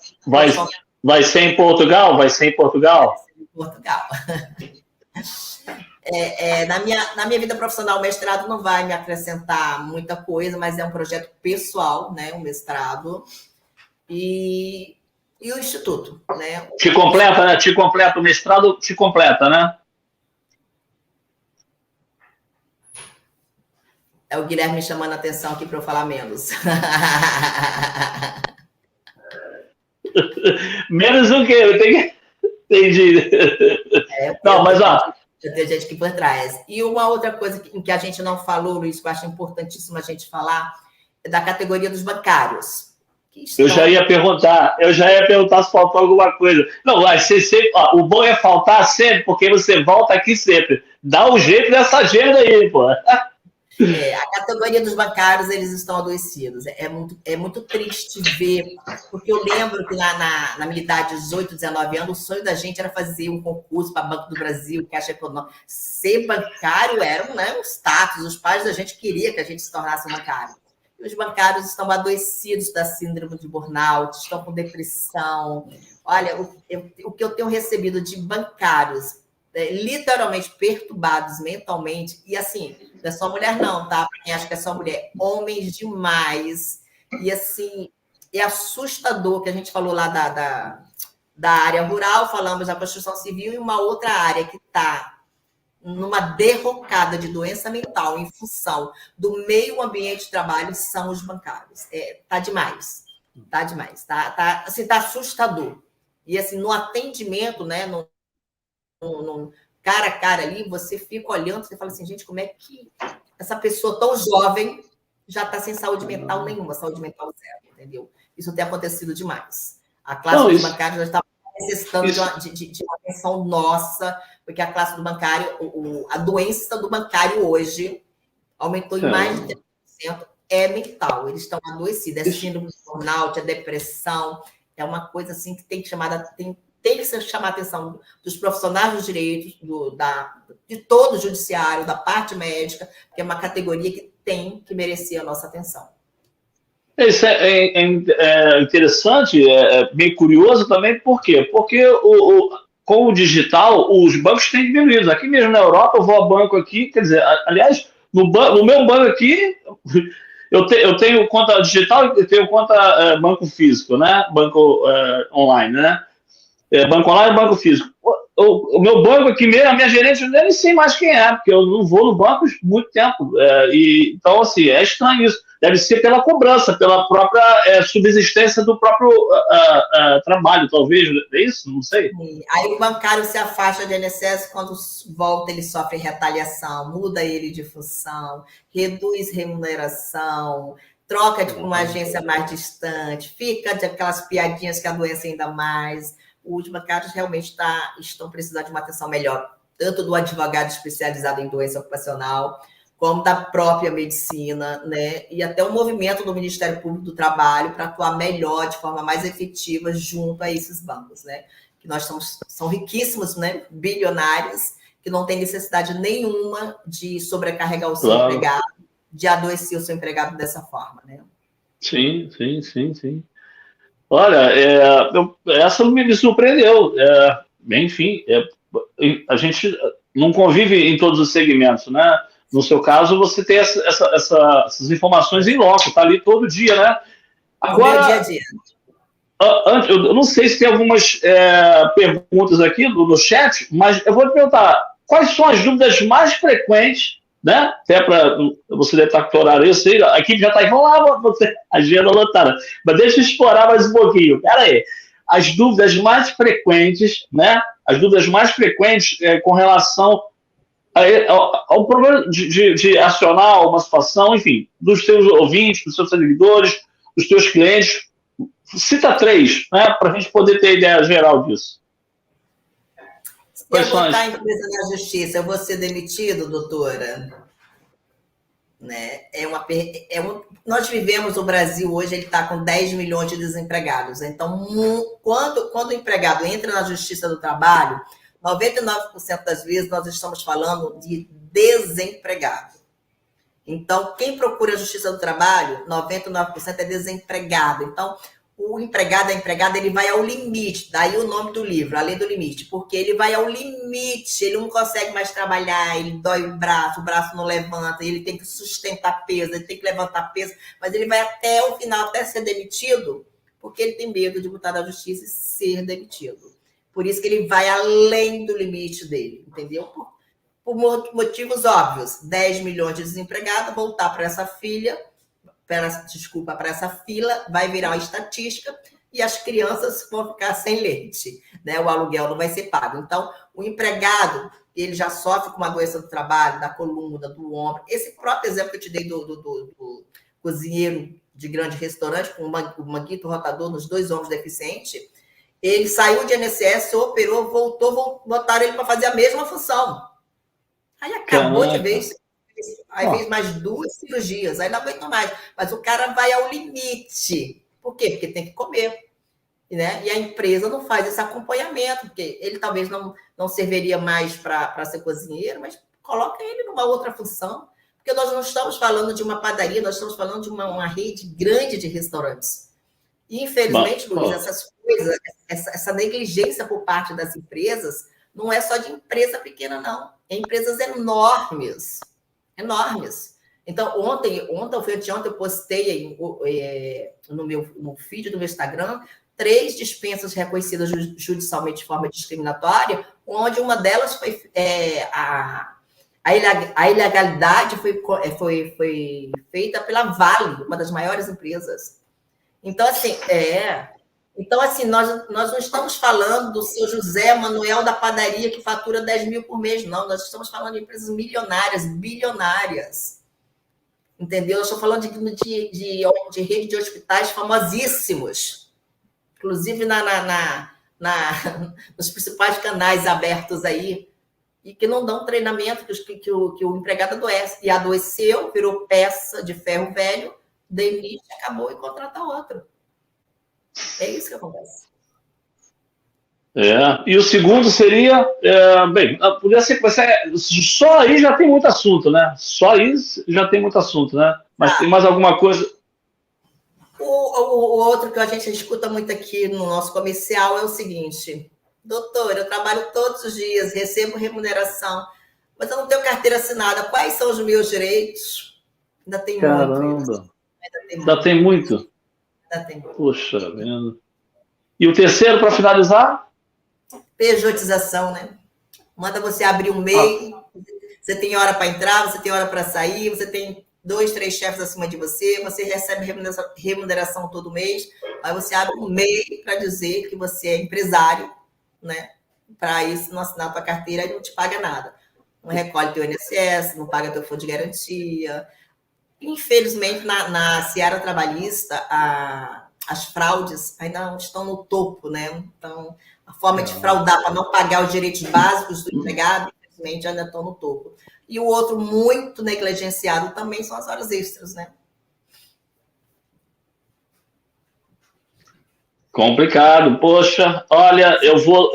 Vai ser em Portugal? Vai ser em Portugal? Vai ser em Portugal. Na minha vida profissional, o mestrado não vai me acrescentar muita coisa, mas é um projeto pessoal, né? Um mestrado. E o Instituto, né? Te completa, né? Te completa, o mestrado te completa, né? É o Guilherme me chamando a atenção aqui para eu falar menos. Menos o quê? Entendi. Não, mas ó. Tem gente aqui por trás. E uma outra coisa que a gente não falou, Luiz, que eu acho importantíssimo a gente falar, é da categoria dos bancários. Eu já ia perguntar se faltou alguma coisa. Não, mas você sempre, ó, o bom é faltar sempre, porque você volta aqui sempre. Dá um jeito nessa agenda aí, pô. A categoria dos bancários, eles estão adoecidos. É muito triste ver, porque eu lembro que na minha idade, 18, 19 anos, o sonho da gente era fazer um concurso para Banco do Brasil, Caixa Econômica. Ser bancário era um status, os pais da gente queriam que a gente se tornasse bancário. E os bancários estão adoecidos da síndrome de burnout, estão com depressão. Olha, o que eu tenho recebido de bancários literalmente perturbados mentalmente, e assim, não é só mulher não, tá? Para quem acha que é só mulher, homens demais, e assim, é assustador que a gente falou lá da área rural, falamos da construção civil, e uma outra área que está numa derrocada de doença mental em função do meio ambiente de trabalho são os bancários. Tá demais, assim, tá assustador. E assim, no atendimento, né, no cara a cara ali, você fica olhando, você fala assim, gente, como é que essa pessoa tão jovem já está sem saúde mental nenhuma, saúde mental zero, entendeu? Isso tem acontecido demais. A classe dos bancários já está necessitando de uma atenção nossa, porque a classe do bancário, a doença do bancário hoje aumentou em mais de 30%, é mental, eles estão adoecidos, é síndrome de burnout, é depressão, é uma coisa assim que tem que chamar a atenção dos profissionais dos direitos, de todo o judiciário, da parte médica, que é uma categoria que tem que merecer a nossa atenção. Isso é interessante, bem curioso também, por quê? Porque com o digital, os bancos têm diminuído. Aqui mesmo na Europa, eu vou ao banco aqui, quer dizer, aliás, no meu banco aqui, eu tenho conta digital e tenho conta banco físico, né? Banco online, né? Banco online e banco físico. O meu banco aqui mesmo, a minha gerente, eu nem sei mais quem é, porque eu não vou no banco há muito tempo. Então, assim, é estranho isso. Deve ser pela cobrança, pela própria subsistência do próprio trabalho, talvez. É isso? Não sei. Aí o bancário se afasta do INSS, quando volta ele sofre retaliação, muda ele de função, reduz remuneração, troca de uma agência mais distante, fica de aquelas piadinhas que adoecem ainda mais. Os bancários realmente estão precisando de uma atenção melhor, tanto do advogado especializado em doença ocupacional, como da própria medicina, né? E até o movimento do Ministério Público do Trabalho para atuar melhor, de forma mais efetiva, junto a esses bancos, né? Que nós são riquíssimos, né? Bilionários, que não tem necessidade nenhuma de sobrecarregar o seu empregado, de adoecer o seu empregado dessa forma, né? Sim. Olha, essa me surpreendeu. Enfim, a gente não convive em todos os segmentos, né? No seu caso, você tem essas informações em loco, está ali todo dia, né? Agora, dia a dia. Eu não sei se tem algumas perguntas aqui no chat, mas eu vou te perguntar, quais são as dúvidas mais frequentes, né? Até para você deve estar com o horário, eu sei, a equipe já está aí, vamos lá, você, agenda lotada. Mas deixa eu explorar mais um pouquinho. Pera aí. As dúvidas mais frequentes, né? As dúvidas mais frequentes com relação ao problema de acionar uma situação, enfim, dos seus ouvintes, dos seus seguidores, dos seus clientes. Cita 3, né? Para a gente poder ter ideia geral disso. Se eu botar a empresa na justiça, eu vou ser demitido, doutora? Né? Nós vivemos, o Brasil hoje, ele está com 10 milhões de desempregados. Então, quando o empregado entra na Justiça do Trabalho, 99% das vezes nós estamos falando de desempregado. Então, quem procura a Justiça do Trabalho, 99% é desempregado. Então, o empregado, a empregada, ele vai ao limite, daí o nome do livro, A Lei do Limite, porque ele vai ao limite, ele não consegue mais trabalhar, ele dói o braço não levanta, ele tem que sustentar peso, ele tem que levantar peso, mas ele vai até o final, até ser demitido, porque ele tem medo de botar na justiça e ser demitido. Por isso que ele vai além do limite dele, entendeu? Por motivos óbvios, 10 milhões de desempregados, voltar para essa para essa fila, vai virar uma estatística e as crianças vão ficar sem leite, né? O aluguel não vai ser pago. Então, o empregado, ele já sofre com uma doença do trabalho, da coluna, do ombro. Esse próprio exemplo que eu te dei do cozinheiro de grande restaurante, com o manguito rotador nos 2 ombros deficiente, ele saiu de INSS, operou, voltou, botaram ele para fazer a mesma função. Aí acabou de vez... Aí fez mais 2 cirurgias, aí não aguento mais. Mas o cara vai ao limite. Por quê? Porque tem que comer. Né? E a empresa não faz esse acompanhamento, porque ele talvez não serviria mais para ser cozinheiro, mas coloca ele numa outra função. Porque nós não estamos falando de uma padaria, nós estamos falando de uma rede grande de restaurantes. E, infelizmente, Luiz, essas coisas, essa negligência por parte das empresas, não é só de empresa pequena, não. É empresas enormes. Então, ontem eu postei no feed do meu Instagram 3 dispensas reconhecidas judicialmente de forma discriminatória, onde uma delas foi a ilegalidade foi feita pela Vale, uma das maiores empresas. Então, assim, nós não estamos falando do seu José Manuel da padaria que fatura 10 mil por mês, não. Nós estamos falando de empresas milionárias, bilionárias. Entendeu? Nós estamos falando de rede de hospitais famosíssimos. Inclusive nos principais canais abertos aí, e que não dão treinamento, que o empregado adoece. E adoeceu, virou peça de ferro velho, demite, acabou e contrata outro. É isso que acontece. E o segundo seria, podia ser que só aí já tem muito assunto, né? Só aí já tem muito assunto, né? Mas tem mais alguma coisa? O outro que a gente escuta muito aqui no nosso comercial é o seguinte: doutor, eu trabalho todos os dias, recebo remuneração, mas eu não tenho carteira assinada. Quais são os meus direitos? Ainda tem muito. Ainda tem muito? Puxa vida. E o terceiro, para finalizar? Pejotização, né? Manda você abrir um MEI, você tem hora para entrar, você tem hora para sair, você tem 2, 3 chefes acima de você recebe remuneração todo mês, aí você abre um MEI para dizer que você é empresário, né? Para isso não assinar a tua carteira e não te paga nada. Não recolhe teu INSS, não paga teu fundo de garantia. Infelizmente, na seara trabalhista, as fraudes ainda estão no topo, né? Então, a forma de fraudar para não pagar os direitos básicos do empregado, infelizmente, ainda estão no topo. E o outro muito negligenciado também são as horas extras, né? Complicado. Poxa, olha, eu vou...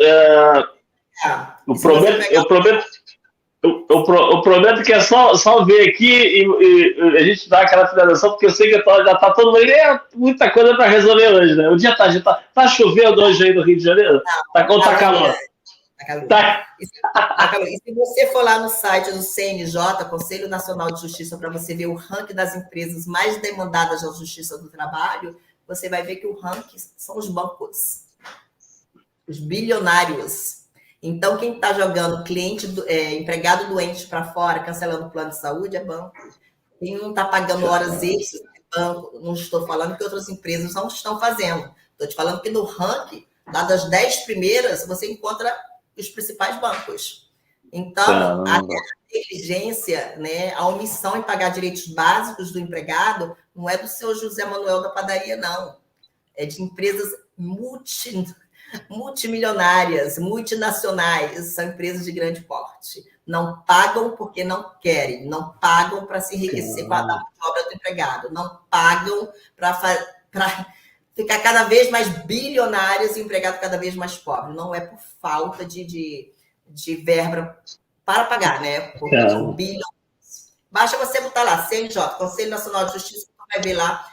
Eu prometo que é só ver aqui e a gente dá aquela finalização, porque eu sei que já está todo mundo. Muita coisa para resolver hoje, né? O dia tá chovendo hoje aí no Rio de Janeiro? Tá calor. E se você for lá no site do CNJ, Conselho Nacional de Justiça, para você ver o ranking das empresas mais demandadas na Justiça do Trabalho, você vai ver que o ranking são os bancos, os bilionários. Então, quem está jogando empregado doente para fora, cancelando o plano de saúde, é banco. Quem não está pagando horas extras, é banco. Não estou falando que outras empresas não estão fazendo. Estou te falando que no ranking, lá das 10 primeiras, você encontra os principais bancos. Então, a negligência, né, a omissão em pagar direitos básicos do empregado, não é do seu José Manuel da padaria, não. É de empresas multimilionárias, multinacionais, são empresas de grande porte. Não pagam porque não querem, não pagam para se enriquecer com a obra do empregado, não pagam para ficar cada vez mais bilionárias e o empregado cada vez mais pobre. Não é por falta de verba para pagar, né? Porque são bilhões. Basta você botar lá, CNJ, Conselho Nacional de Justiça, você vai ver lá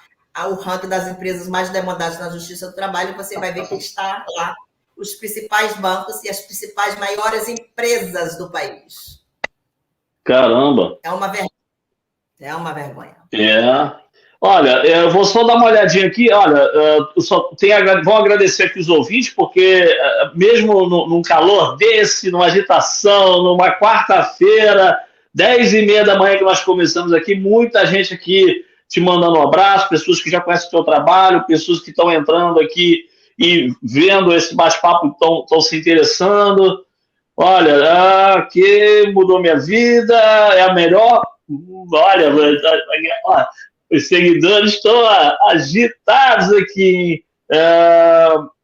o ranking das empresas mais demandadas na Justiça do Trabalho, você vai ver que está lá os principais bancos e as principais maiores empresas do país. Caramba! É uma vergonha. É uma vergonha. Olha, eu vou só dar uma olhadinha aqui. Olha, vou agradecer aqui os ouvintes, porque mesmo num calor desse, numa agitação, numa quarta-feira, 10h30 da manhã que nós começamos aqui, muita gente aqui te mandando um abraço, pessoas que já conhecem o teu trabalho, pessoas que estão entrando aqui e vendo esse bate-papo, estão se interessando. Olha, que mudou minha vida, é a melhor. Olha, os seguidores estão agitados aqui.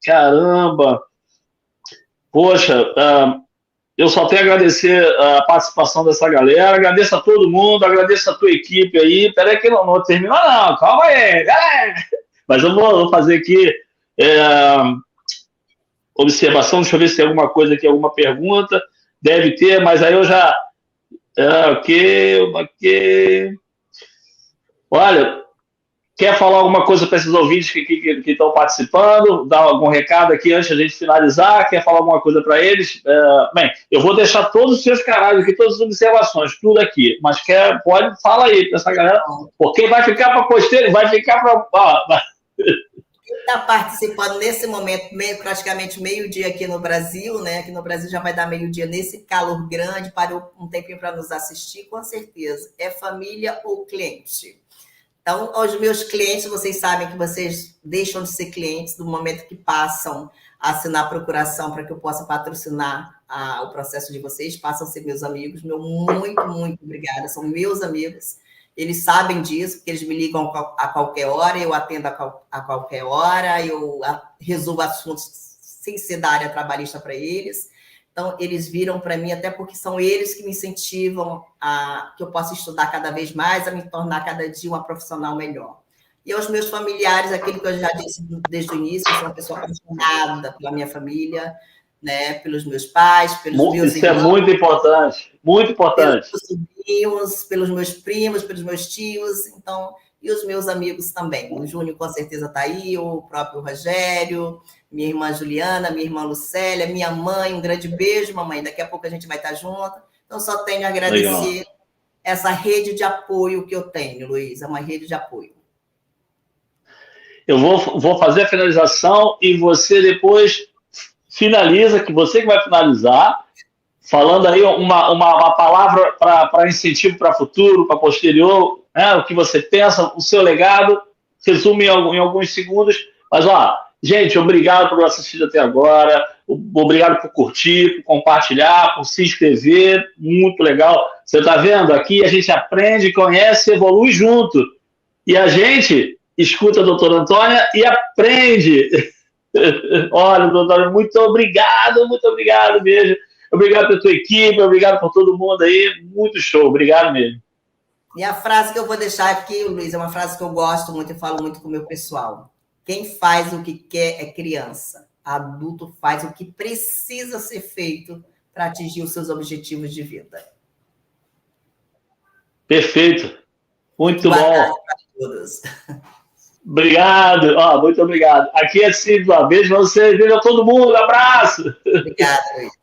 Caramba! Poxa, eu só tenho a agradecer a participação dessa galera, agradeço a todo mundo, agradeço a tua equipe aí. Peraí que não terminou não, calma aí. Mas eu vou fazer aqui observação, deixa eu ver se tem alguma coisa aqui, alguma pergunta. Deve ter, mas aí eu já... Ok. Olha, quer falar alguma coisa para esses ouvintes que estão participando? Dar algum recado aqui antes de a gente finalizar? Quer falar alguma coisa para eles? Bem, eu vou deixar todos os seus canais aqui, todas as observações, tudo aqui. Mas fala aí para essa galera, porque vai ficar para posteiro, vai ficar para... Quem está participando nesse momento, praticamente meio-dia aqui no Brasil, né? Aqui no Brasil já vai dar meio-dia nesse calor grande, parou um tempinho para nos assistir, com certeza. É família ou cliente? Então, aos meus clientes, vocês sabem que vocês deixam de ser clientes no momento que passam a assinar a procuração para que eu possa patrocinar o processo de vocês, passam a ser meus amigos. Muito, muito obrigada, são meus amigos. Eles sabem disso, porque eles me ligam a qualquer hora, eu atendo a qualquer hora, eu resolvo assuntos sem ser da área trabalhista para eles. Então, eles viram para mim, até porque são eles que me incentivam a que eu possa estudar cada vez mais, a me tornar cada dia uma profissional melhor. E aos meus familiares, aquilo que eu já disse desde o início, eu sou uma pessoa apaixonada pela minha família, né, pelos meus pais, pelos meus irmãos. Isso é muito importante, muito importante. Pelos sobrinhos, pelos meus primos, pelos meus tios, então, e os meus amigos também. O Júnior com certeza está aí, o próprio Rogério, minha irmã Juliana, minha irmã Lucélia, minha mãe, um grande beijo, mamãe, daqui a pouco a gente vai estar junto. Então, só tenho a agradecer essa rede de apoio que eu tenho, Luiz, é uma rede de apoio. Eu vou fazer a finalização e você depois finaliza, que você que vai finalizar, falando aí uma palavra para incentivo para futuro, para posterior, né, o que você pensa, o seu legado, resume em alguns segundos, mas gente, obrigado por assistir até agora, obrigado por curtir, por compartilhar, por se inscrever, muito legal. Você está vendo? Aqui a gente aprende, conhece, evolui junto. E a gente escuta a doutora Antônia e aprende. Olha, doutora, muito obrigado mesmo. Obrigado pela tua equipe, obrigado por todo mundo aí, muito show, obrigado mesmo. E a frase que eu vou deixar aqui, Luiz, é uma frase que eu gosto muito e falo muito com o meu pessoal. Quem faz o que quer é criança. Adulto faz o que precisa ser feito para atingir os seus objetivos de vida. Perfeito. Muito bom. Para todos. Obrigado. Muito obrigado. Aqui é Silvia. Beijo para vocês. Beijo a todo mundo. Abraço. Obrigada, Luiz.